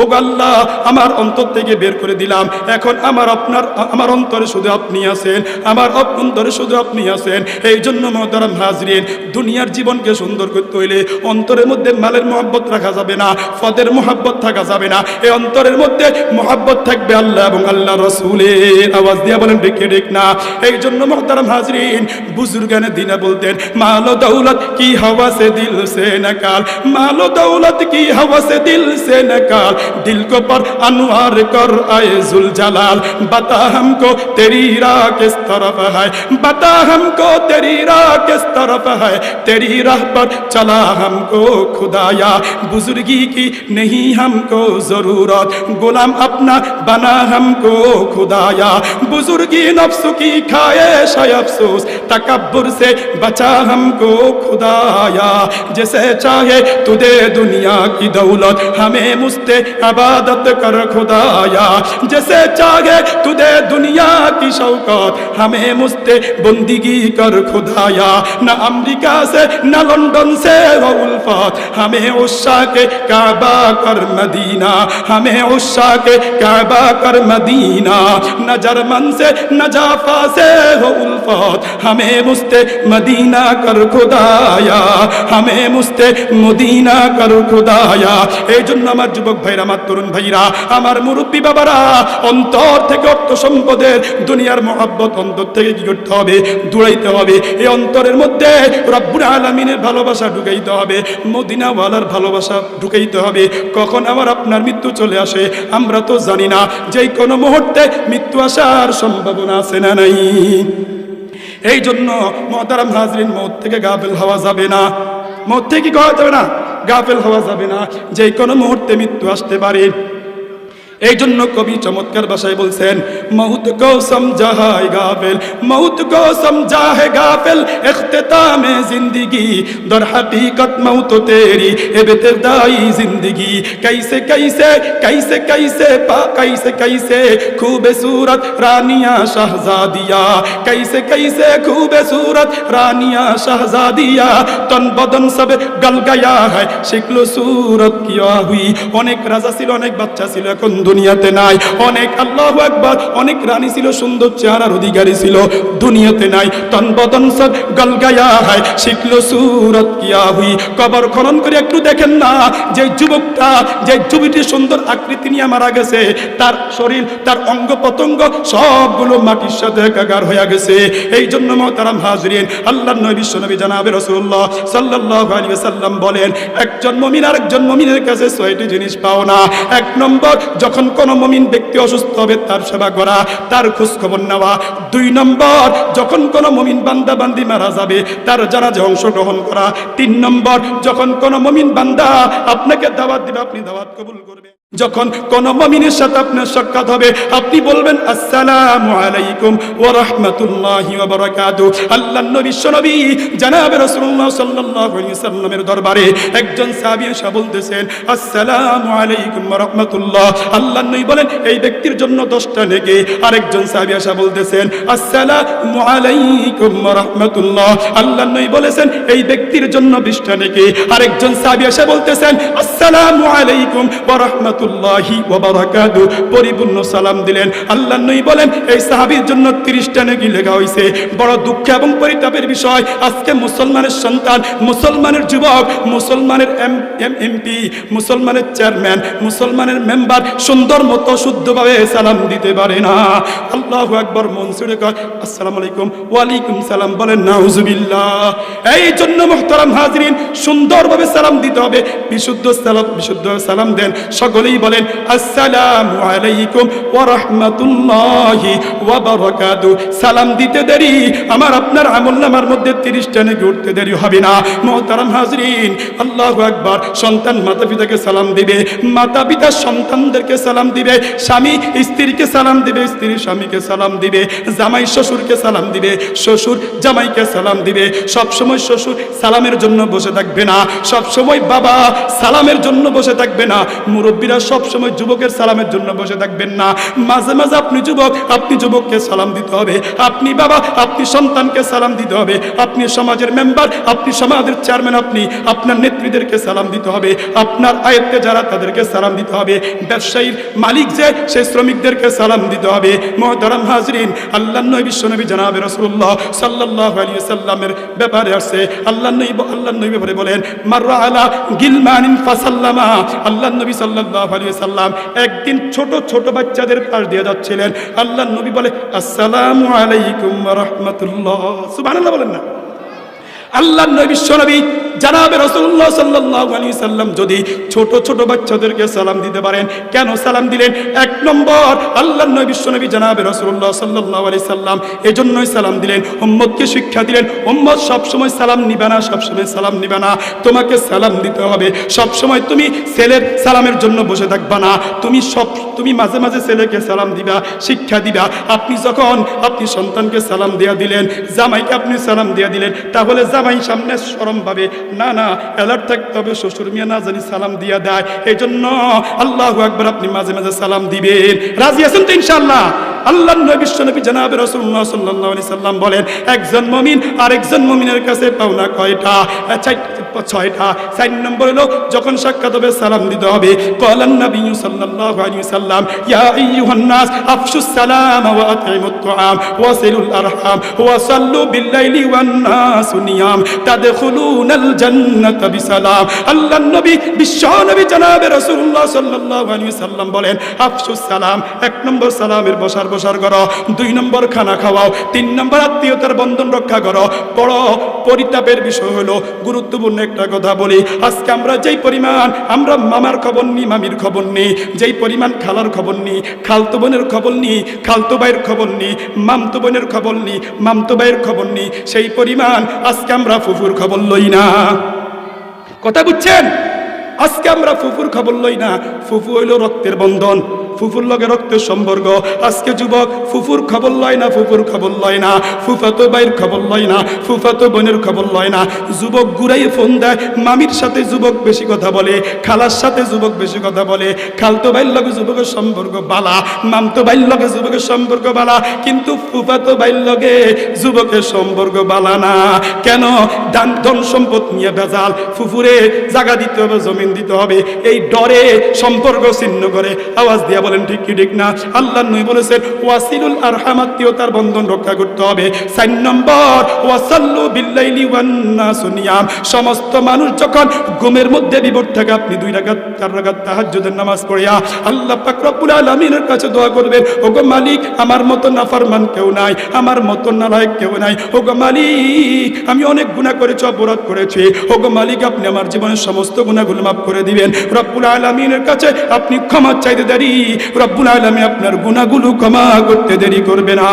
ও আল্লাহ আমার অন্তর থেকে বের করে দিলাম। এখন আমার অন্তরে শুধু আপনি আছেন, আমার অন্তরে শুধু আপনি আছেন। এই জন্য মুহতারাম হাজরিন, দুনিয়ার জীবনকে সুন্দর করতে হইলে অন্তরের মধ্যে মালের মহব্বত রাখা যাবে না, পদের মহব্বত থাকা যাবে না। এই অন্তরের মধ্যে মহব্বত থাকবে আল্লাহ এবং আল্লাহ রসুলের। আওয়াজ দিয়া বলেন ঠিক ঠিক না? এই জন্য মুহতারাম হাজরিন, বুজুর্গানে দিনা বলতেন মালো দৌলত কি हवा से दिल से निकाल, मालो दौलत की हवा से दिल से निकाल, दिल को पर अनवार कर आए जुल जलाल, बता हमको तेरी राह किस तरफ है, बता हमको तेरी राह किस तरफ है, तेरी राह पर चला हमको खुदाया, बुजुर्गी की नहीं हमको जरूरत, गुलाम अपना बना हमको खुदाया, बुजुर्गी नफ्स की खाए शाय अफसोस, तकब्बुर से बचा हमको खुदाया, जैसे चाहे तू दे दुनिया की दौलत, हमें मुस्ते इबादत कर खुदाया, जैसे चाहे तू दे दुनिया की शौकत, हमें मुस्ते बंदगी कर खुदाया, न अमेरिका से न लंदन से वो उल्फत, हमें उस्सा के काबा कर मदीना, हमें उस्सा के काबा कर मदीना, न जर्मन से न जाफा से वो उल्फत, हमें मुस्ते मदीना कर खुदाया, हमें मुस्ते मदीना कर खुदाया। এই জন্য আমার যুবক ভাইরা, আমার তরুণ ভাইরা, আমার মুরব্বী বাবারা, অন্তর থেকে অর্থ সম্পদের দুনিয়ার মহব্বত অন্তর থেকে কি করতে হবে? দূরাইতে হবে। এই অন্তরের মধ্যে রব্বুল আলামিনের ভালোবাসা ঢুকাইতে হবে, মদিনাওয়ালার ভালোবাসা ঢুকাইতে হবে। কখন আমার আপনার মৃত্যু চলে আসে আমরা তো জানি না, যে কোনো মুহূর্তে মৃত্যু আসার সম্ভাবনা আছে না নাই? এই জন্য মুহতারাম হাজরিন, মওত থেকে গাফিল হওয়া যাবে না। মওত থেকে কি করা যাবে না? গাফিল হওয়া যাবে না। যে কোনো মুহূর্তে মৃত্যু আসতে পারে। এই জন্য কবি চমৎকার ভাষায় বলছেন মৌত কো সমঝা है गाफिल, मौत को समझा है गाफिल, इख्तिताम जिंदगी दर हकीकत मौत तेरी इब्तिदाई जिंदगी, कैसे कैसे कैसे कैसे कैसे कैसे खूबसूरत रानिया शहजादिया, कैसे कैसे खूबसूरत रानिया शहजादिया, तन बदन सब गल गया है शिक्ल सूरत किया हुई। অনেক রাজা ছিল, অনেক বাচ্চা ছিল, এখন দুনিয়াতে নাই। অনেক আল্লাহু আকবার, অনেক রানী ছিল, সুন্দর চেহারার অধিকারী ছিল, দুনিয়াতে নাই। তন বদন সব গল গয়া হয় শিকলো সুরত কিয়া হুই। কবর খনন করে একটু দেখেন না, যে যুবকটা, যে যুবতী সুন্দর আকৃতি নিয়ে মারা গেছে, তার শরীর, তার অঙ্গ প্রত্যঙ্গ সবগুলো মাটির সাথে একাকার হয়ে গেছে। এই জন্য মুহতারাম হাজরিন, আল্লাহর নবী বিশ্বনবী জনাবে রাসূলুল্লাহ সাল্লাল্লাহু আলাইহি ওয়াসাল্লাম বলেন, একজন মুমিন আরেকজন মুমিনের কাছে ছয়টি জিনিস পাও না। এক নম্বর, যখন কোন মুমিন ব্যক্তি অসুস্থ হবে তার সেবা করা, তার খোঁজ খবর নেওয়া। দুই নম্বর, যখন কোন মুমিন বান্দা বান্দি মারা যাবে তার জানাজায় অংশগ্রহণ করা। তিন নম্বর, যখন কোন মুমিন বান্দা আপনাকে দাওয়াত দিবে আপনি দাওয়াত কবুল করবেন। যখন কোন মুমিনের সাথে আপনার সাক্ষাৎ হবে আপনি বলবেন আসসালামু আলাইকুম ওয়া রাহমাতুল্লাহি ওয়া বারাকাতুহু। আল্লাহর নবী বিশ্বনবী জনাবে রাসূলুল্লাহ সাল্লাল্লাহু আলাইহি ওয়াসাল্লামের দরবারে একজন সাহাবী এসে বলতেছেন আসসালামু আলাইকুম ওয়া রাহমাতুল্লাহ। আল্লাহর নবী বলেন এই ব্যক্তির জন্য 10টা নেকি। আরেকজন সাহাবী এসে বলতেছেন আসসালামু আলাইকুম ওয়া রাহমাতুল্লাহ। আল্লাহর নবী বলেছেন এই ব্যক্তির জন্য 20টা নেকি। আরেকজন সাহাবী এসে বলতেছেন আসসালামু আলাইকুম ওয়া রাহমাতুল্লাহ পরিপূর্ণ সালাম দিলেন। আল্লাহর নবী বলেন এই সাহাবীর জন্য 30টা নেকি লেখা হয়েছে। বড় দুঃখ এবং পরিতাপের বিষয়, আজকে মুসলমানের সন্তান, মুসলমানের যুবক, মুসলমানের এমপি, মুসলমানের চেয়ারম্যান, মুসলমানের মেম্বার সুন্দর মতো শুদ্ধভাবে সালাম দিতে পারে না। আল্লাহু আকবার। মনসুরে কয় আসসালামু আলাইকুম, ওয়া আলাইকুম সালাম বলেন নাউজুবিল্লাহ। এই জন্য মুহতারাম হাজরিন, সুন্দরভাবে সালাম দিতে হবে। বিশুদ্ধ সালাম দেন। সকলেই বলেন আসসালামু আলাইকুম ওয়া রাহমাতুল্লাহি ওয়া বারাকাতুহু। সালাম দিতে দেরি আমার আপনার আমলনামার মধ্যে 30টা নেকি উঠতে দেরি হবে না। মুহতারাম হাজরিন, আল্লাহু আকবার। সন্তান মাতা পিতাকে সালাম দিবে, মাতা পিতা সন্তানদেরকে সালাম দিবে, স্বামী স্ত্রীকে সালাম দিবে, স্ত্রী স্বামীকে সালাম দিবে, জামাই শ্বশুরকে সালাম দিবে, শ্বশুর জামাইকে সালাম দিবে। সব সময় শ্বশুর সালামের জন্য বসে থাকবে না, সব সময় বাবা সালামের জন্য বসে থাকবে না, মুরব্বীরা সব সময় যুবকের সালামের জন্য বসে থাকবেন না। মাঝে মাঝে আপনি যুবককে সালাম দিতে হবে, আপনি বাবা আপনি সন্তানকে সালাম দিতে হবে, আপনি সমাজের মেম্বার, আপনি সমাজের চেয়ারম্যান, আপনি আপনার নেত্রীদেরকে সালাম দিতে হবে, আপনার আয়ত্তে যারা তাদেরকে সালাম দিতে হবে, ব্যবসায়ীর মালিক যে সেই শ্রমিকদেরকে সালাম দিতে হবে। মুহতারাম হাজরিন, আল্লাহর নবী বিশ্বনবী জনাবে রাসূলুল্লাহ সাল্লাল্লাহু আলাইহি সাল্লামের ব্যাপারে আছে, আল্লাহর নবী ব্যাপারে বলেন মাররা আলা গিলমানিন ফাসাল্লামা। আল্লাহর নবী সাল্লাল্লাহু আলাইহি সাল্লাম একদিন ছোট ছোট বাচ্চাদের পাশ দিয়ে যাচ্ছিলেন, আল্লাহর নবী বলে আসসালামু আলাইকুম ওয়া রাহমাতুল্লাহ। সুবহানাল্লাহ বলেন না? আল্লাহর নবী বিশ্বনবী জনাবে রাসূলুল্লাহ সাল্লাল্লাহু আলাইহি সাল্লাম যদি ছোট ছোট বাচ্চাদেরকে সালাম দিতে পারেন, কেন সালাম দিলেন? এক নম্বর, আল্লাহর নবী বিশ্বনবী জনাবে রাসূলুল্লাহ সাল্লাল্লাহু আলাইহি সাল্লাম এজন্যই সালাম দিলেন, উম্মতকে শিক্ষা দিলেন, উম্মত সব সময় সালাম নিবে না, সব সময় সালাম নিবে না, তোমাকে সালাম দিতে হবে। সব সময় তুমি ছেলের সালামের জন্য বসে থাকবা না, তুমি মাঝে মাঝে ছেলেকে সালাম দিবা, শিক্ষা দিবা। আপনি সন্তানকে সালাম দিয়া দিলেন, জামাইকে আপনি সালাম দিয়া দিলেন, তাহলে জামাই সামনে শরম পাবে, না না অ্যালার্ট থাকতে হবে, শ্বশুর মিয়া না জানি সালাম দিয়া দেয়। এই জন্য আল্লাহু আকবার আপনি মাঝে মাঝে সালাম দিবেন। রাজি আছেন তো ইনশাআল্লাহ? আল্লাহর নবী বিশ্বনবী জনাবে রাসূলুল্লাহ সাল্লাল্লাহু আলাইহি সাল্লাম বলেন একজন মুমিন আরেকজন মুমিনের কাছে পাওনা কয়টা? 6টা। 4 নম্বর হলো যখন সাক্ষাৎ হবে সালাম দিতে হবে। ক্বালান নবী সাল্লাল্লাহু আলাইহি সাল্লাম ইয়া আইয়ুহান নাস আফশুস সালাম ওয়া আতইমুত তুআম ওয়াসিলুল আরহাম ওয়া সাল্লু বিল লাইলি ওয়ান নাস নিয়াম তাদখুলুনাল জান্নাতা বিসালাম। আল্লাহর নবী বিশ্বনবী জনাবে রাসূলুল্লাহ সাল্লাল্লাহু আলাইহি সাল্লাম বলেন আফশুস সালাম, 1 নম্বর সালামের বসার করো, 2 নম্বর খানা খাওয়াও, 3 নম্বর আত্মীয়তার বন্ধন রক্ষা করো। বড় পরিতাপের বিষয় হলো, গুরুত্বপূর্ণ একটা কথা বলি, আজকে আমরা যেই পরিমাণ আমরা মামার খবর নিই, মামির খবর নিই, যেই পরিমাণ খালার খবর নিই, খালতো বোনের খবর নিই, খালতো ভাইয়ের খবর নিই, মামতো বোনের খবর নিই, মামতো ভাইয়ের খবর নিই, সেই পরিমাণ আজকে আমরা ফুফুর খবর লই না। কথা বুঝছেন? আজকে আমরা ফুফুর খবর লই না। ফুফু হইল রক্তের বন্ধন, ফুফুর লগে রক্তের সম্পর্ক। আজকে যুবক ফুফুর খবর লয় না, ফুফুর খবর লয় না, ফুফাতো ভাইয়ের খবর লয় না, ফুফাতো বোনের খবর লয় না। যুবক ঘুরাই ফোন দেয়, মামির সাথে যুবক বেশি কথা বলে, খালার সাথে যুবক বেশি কথা বলে, খালতো ভাইয়ের লগে যুবকের সম্পর্ক বালা, মামতো ভাইয়ের লগে যুবকের সম্পর্ক বালা, কিন্তু ফুফাতো ভাইয়ের লগে যুবকের সম্পর্ক বালা না। কেন? ধন সম্পদ নিয়ে ভেজাল, ফুফুরে জায়গা দিতে হবে, জমিন দিতে হবে, এই ডরে সম্পর্ক ছিন্ন করে। আওয়াজ দিয়া বলেন ঠিক কি ঠিক না? আল্লাহর নবী বলেছেন ওয়াসিলুল আরহাম, আত্মীয়তার বন্ধন রক্ষা করতে হবে। 4 নম্বর ওয়াসাল্লু বিল্লাইলি ওয়ান নাস নিয়াম, সমস্ত মানুষ যখন ঘুমের মধ্যে বিভোর থাকে, আপনি 2 রাকাত 4 রাকাত তাহাজ্জুদের নামাজ পড়িয়া আল্লাহ পাক রব্বুল আলামিনের কাছে দোয়া করবেন, ওগো মালিক আমার মতো নাফরমান কেউ নাই, আমার মতো নালায়েক কেউ নাই, ওগো মালিক আমি অনেক গুনাহ করেছি, অপরাধ করেছি, ওগো মালিক আপনি আমার জীবনের সমস্ত গুনাহগুলো মাফ করে দিবেন। রব্বুল আলামিনের কাছে আপনি ক্ষমা চাইতে দেরি, রব্বুল আলামিন আপনার গুনাহগুলো ক্ষমা করতে দেরি করবে না।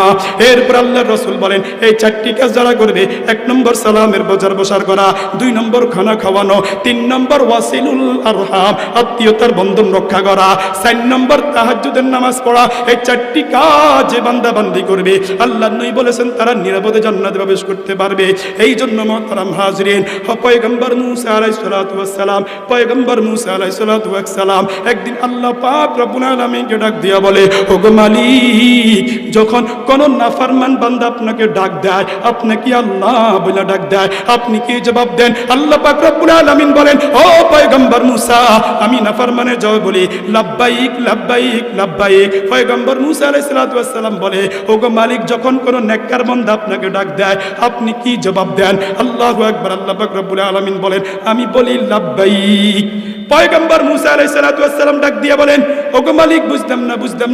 এরপর আল্লাহর রাসূল বলেন এই 4টি কাজ যারা করবে, 1 নম্বর সালামের বসার করা, 2 নম্বর খানা খাওয়ানো, 3 নম্বর ওয়াসিলুল আরহাম, আত্মীয়তার বন্ধন রক্ষা করা, 4 নম্বর তাহাজ্জুদের নামাজ পড়া। এই 4টি কাজ বান্দা বান্দি করবে, আল্লাহর নবী বলেছেন তারা নিরাপদে জান্নাতে প্রবেশ করতে পারবে। এই জন্য মুহতারাম হাজরিন, পয়গম্বর মুসা আলাইহিস সালাতু ওয়াস সালাম, পয়গম্বর মুসা আলাইহিস সালাতু ওয়াস সালাম একদিন আল্লাহ পাক রব্বুল আলামিনকে ডাক দিয়া বলে, ওগো মালিক যখন কোন নাফরমান বান্দা আপনাকে ডাক দেয়, আপনি কি আল্লাহ বলে ডাক দেয়, আপনি কি জবাব দেন? আল্লাহ পাক রব্বুল আলামিন বলেন, ও পয়গম্বর মুসা আমি নাফরমানের জবাব বলি লাব্বাইক লাব্বাইক লাব্বাইক। পয়গম্বর মুসা আলাইহিস সালাতু ওয়াস সালাম বলে, ওগো মালিক যখন কোন নেককার বান্দা আপনাকে ডাক দেয়, আপনি কি জবাব দেন? আল্লাহু আকবার। আল্লাহ পাক রব্বুল আলামিন বলেন, আমি বলি লাব্বাইক। পয়গম্বর মুসা আলাইহিস সালাতু ওয়াস সালাম ডাক দিয়ে বলেন, ওগো মালিক বুঝলাম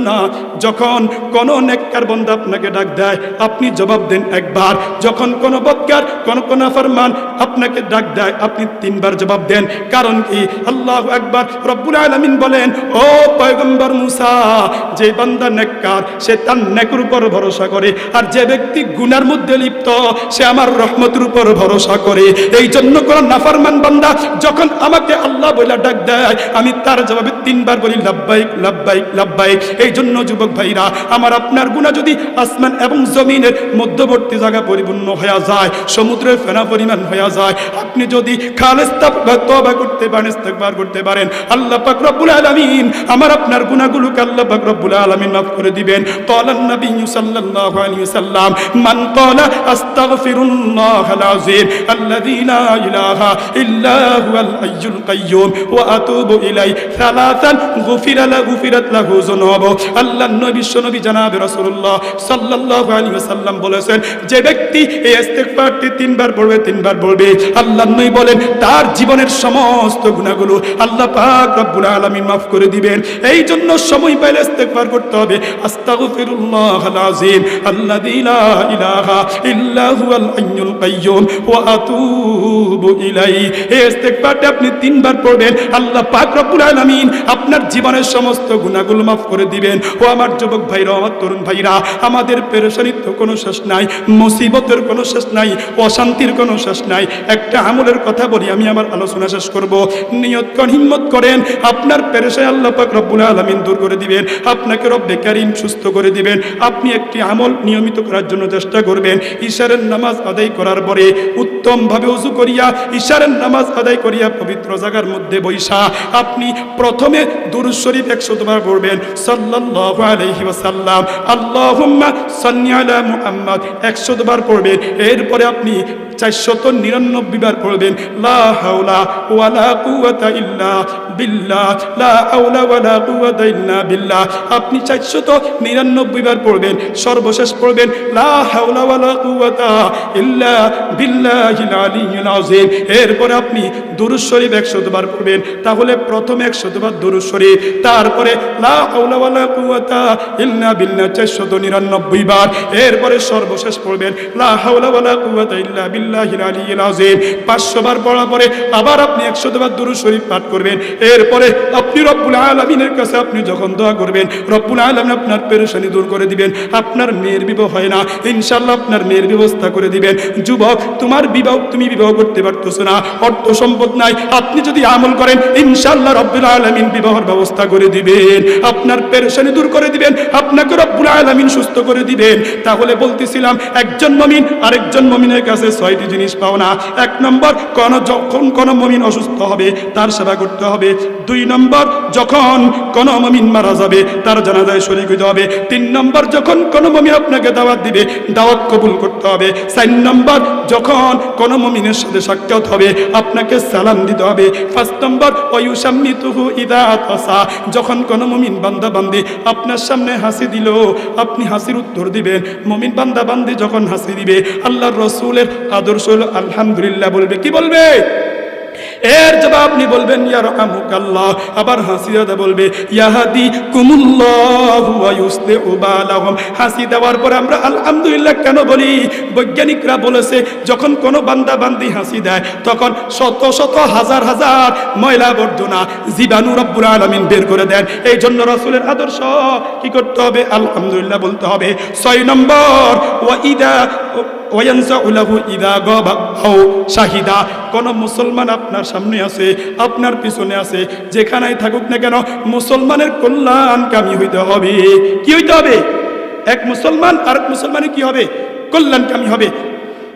না, যখন কোন নেককার বান্দা আপনাকে ডাক দেয় আপনি জবাব দেন একবার, যখন কোন বদকার কোন নাফরমান আপনাকে ডাক দেয় আপনি 3 বার জবাব দেন। কারণ কি? আল্লাহু আকবার। রব্বুল আলামিন বলেন, ও পয়গম্বর মুসা যে বান্দা নেককার সে তার নেকের উপর ভরসা করে, আর যে ব্যক্তি গুনার মধ্যে লিপ্ত সে আমার রহমতের উপর ভরসা করে। এই জন্য কোন নাফরমান বান্দা যখন আমাকে আল্লাহ বলে ডাক দেয়, আমি তার জবাবে 3 বার বলি লাব্বাইক লাব্বাইক লাব্বাইক। এই জন্য যুবক ভাইরা আমার, আপনার গুনাহ যদি আসমান এবং জমিনের মধ্যবর্তী জায়গা পরিপূর্ণ হয়ে যায়, সমুদ্রের ফেনা পরিমাণ হয়ে যায়, আপনি যদি খালেস তওবা করতে পারেন, ইস্তেগফার করতে পারেন, আল্লাহ পাক রব্বুল আলামিন আমার আপনার গুনাহগুলোকে আল্লাহ পাক রব্বুল আলামিন মাফ করে দিবেন। ক্বালান নবী সাল্লাল্লাহু আলাইহি ওয়াসাল্লাম, মান ক্বালা আস্তাগফিরুল্লাহাল আযীম আল্লাযী লা ইলাহা ইল্লা হুয়াল হাইয়ুল কাইয়্যুম ওয়া আতুবু ইলাইহি সালাসান গুফিরাত লাহু যুনুবু। আল্লাহর নবী বিশ্বনবী জনাবে রাসূলুল্লাহ সাল্লাল্লাহু আলাইহি ওয়াসাল্লাম বলেছেন, যে ব্যক্তি এই ইস্তেগফারটি 3 বার পড়বে, 3 বার পড়বে, আল্লাহর নবী বলেন তার জীবনের সমস্ত গুনাহগুলো আল্লাহ পাক রব্বুল আলামিন মাফ করে দিবেন। এই জন্য সময় পাইলে ইস্তেগফার করতে হবে। আস্তাগফিরুল্লাহাল আযীম আল্লাযী লা ইলাহা ইল্লা হুয়াল হাইয়ুল কাইয়্যুম ওয়া আতুবু ইলাইহি। এই ইস্তেগফারটা আপনি 3 বার পড়বেন, আল্লাহ পাক রব্বুল আলামিন আপনার জীবনের সমস্ত গুনাহগুলো মাফ করে দিবেন। ও আমার যুবক ভাইরা, আমার তরুণ ভাইরা, আমাদের পেরেশানির তো কোনো শেষ নাই, মুসিবতের কোনো শেষ নাই, অশান্তির কোনো শেষ নাই। একটা আমলের কথা বলি, আমি আমার আলোচনা শেষ করব। নিয়ত করেন, হিম্মত করেন, আপনার পেরেশানি আল্লাহ পাক রব্বুল আলামিন দূর করে দিবেন, আপনাকে রব্বে কারীম সুস্থ করে দিবেন। আপনি একটি আমল নিয়মিত করার জন্য চেষ্টা করবেন। ইশারের নামাজ আদায় করার পরে উত্তমভাবে ওযু করিয়া, ইশারের নামাজ আদায় করিয়া পবিত্র জায়গার মধ্যে বৈশা আপনি প্রথমে দুরূদ শরীফ 100 বার পড়বেন, সাল্লাল্লাহু আলাইহি ওয়াসাল্লাম, আল্লাহুম্মা সাল্লি আলা মুহাম্মদ 100 বার পড়বেন। এরপরে আপনি 499 বার পড়বেন, লা হাওলা ওয়ালা কুওয়াতা ইল্লা বিল্লাহ, লা হাওলা ওয়ালা কুওয়াতা ইল্লা বিল্লাহ। আপনি 499 বার পড়বেন। সর্বশেষ পড়বেন, লা হাওলা ওয়ালা কুওয়াতা ইল্লা বিল্লাহিল আলিয়্যিল আযীম। এরপরে আপনি দুরূদ শরীফ 100 বার পড়বেন। তাহলে প্রথমে 100 বার দুরূদ শরীফ, তারপরে লা হাওলা ওয়ালা কুওয়াতা ইল্লা বিল্লাহ 499 বার। এরপরে সর্বশেষ পড়বেন, লা হাওলা ওয়ালা কুওয়াতা ইল্লা বিল্লাহিল আলিয়্যিল আযীম। 500 বার পড়ার পরে আবার আপনি 100 বার দুরূদ শরীফ পাঠ করবেন। এরপরে আপনি রব্বুল আলামিনের কাছে আপনি যখন দোয়া করবেন, রব্বুল আলামিন আপনার পেরেশানি দূর করে দিবেন। আপনার মেয়ের বিবাহ হয় না, ইনশাআল্লাহ আপনার মেয়ের ব্যবস্থা করে দিবেন। যুবক, তোমার বিবাহ, তুমি বিবাহ করতে পারতেছো না, অর্থ সম্পদ নাই, আপনি যদি আমল করেন ইনশাআল্লাহ রব্বুল আলামিন বিবাহের ব্যবস্থা করে দিবেন, আপনার পেরেশানি দূর করে দিবেন, আপনাকে রব্বুল আলামিন সুস্থ করে দিবেন। তাহলে বলতেছিলাম, একজন মুমিন আরেকজন মুমিনের কাছে 6টি জিনিস পাও না। 1 নম্বর, যখন কোন মুমিন অসুস্থ হবে তার সেবা করতে হবে। 2 নম্বর, যখন কোন মুমিন মারা যাবে তার জানাজায় শরীক হতে হবে। 3 নম্বর, যখন কোন মুমিন আপনাকে দাওয়াত দিবে দাওয়াত কবুল করতে হবে। 4 নম্বর, যখন কোন মুমিনের সাথে সাক্ষাৎ হবে আপনাকে সালাম দিতে হবে। 5 নম্বর, ওয়ায়ুসাম্মিতুহু ইযা আতাসা, যখন কোন মুমিন বান্দা বান্দি আপনার সামনে হাসি দিল আপনি হাসির উত্তর দিবেন। মুমিন বান্দা বান্দি যখন হাসি দিবে আল্লাহর রাসূলের আদর্শ হলো আলহামদুলিল্লাহ বলবে। কি বলবে? এর জবাব আপনি বলবেন ইয়ারহামুকাল্লাহ। আবার হাসি দেওয়া বলবে ইয়াহদিকুমুল্লাহু ওয়া ইউসলিহু বালাহুম। হাসি দেওয়ার পরে আমরা আলহামদুলিল্লাহ কেন বলি? বৈজ্ঞানিকরা বলেছে, যখন কোনো বান্দা বান্দি হাসি দেয় তখন শত শত হাজার হাজার ময়লা আবর্জনা জীবাণু রব্বুল আলামিন বের করে দেন। এই জন্য রাসূলের আদর্শ কি করতে হবে? আলহামদুলিল্লাহ বলতে হবে। 6 নম্বর, শাহিদা, কোন মুসলমান আপনার সামনে আছে, আপনার পিছনে আছে, যেখানেই থাকুক না কেন মুসলমানের কল্যাণকামী হইতে হবে। কি হইতে হবে? এক মুসলমান আরেক মুসলমানের কি হবে? কল্যাণকামী হবে।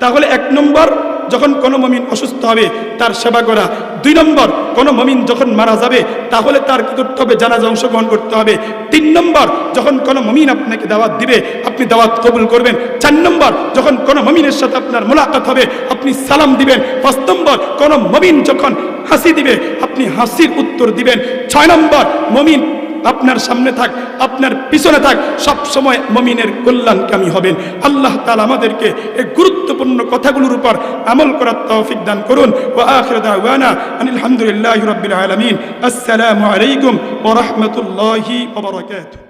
তাহলে 1 নম্বর, যখন কোনো মুমিন অসুস্থ হবে তার সেবা করা। 2 নম্বর, কোনো মুমিন যখন মারা যাবে তাহলে তার কি করতে হবে? জানাজা অংশগ্রহণ করতে হবে। 3 নম্বর, যখন কোনো মুমিন আপনাকে দাওয়াত দিবে আপনি দাওয়াত কবুল করবেন। 4 নম্বর, যখন কোনো মুমিনের সাথে আপনার মোলাকাত হবে আপনি সালাম দিবেন। 5 নম্বর, কোনো মুমিন যখন হাসি দিবে আপনি হাসির উত্তর দিবেন। 6 নম্বর, মুমিন আপনার সামনে থাক, আপনার পিছনে থাক, সব সময় মুমিনের কল্যাণকামী হবেন। আল্লাহ তাআলা আমাদেরকে এই গুরুত্বপূর্ণ কথাগুলোর উপর আমল করার তৌফিক দান করুন। ওয়া আখিরু দাওয়ানা আলহামদুলিল্লাহি রাব্বিল আলামিন। আসসালামু আলাইকুম ওয়া রাহমাতুল্লাহি ওয়া বারাকাতুহু।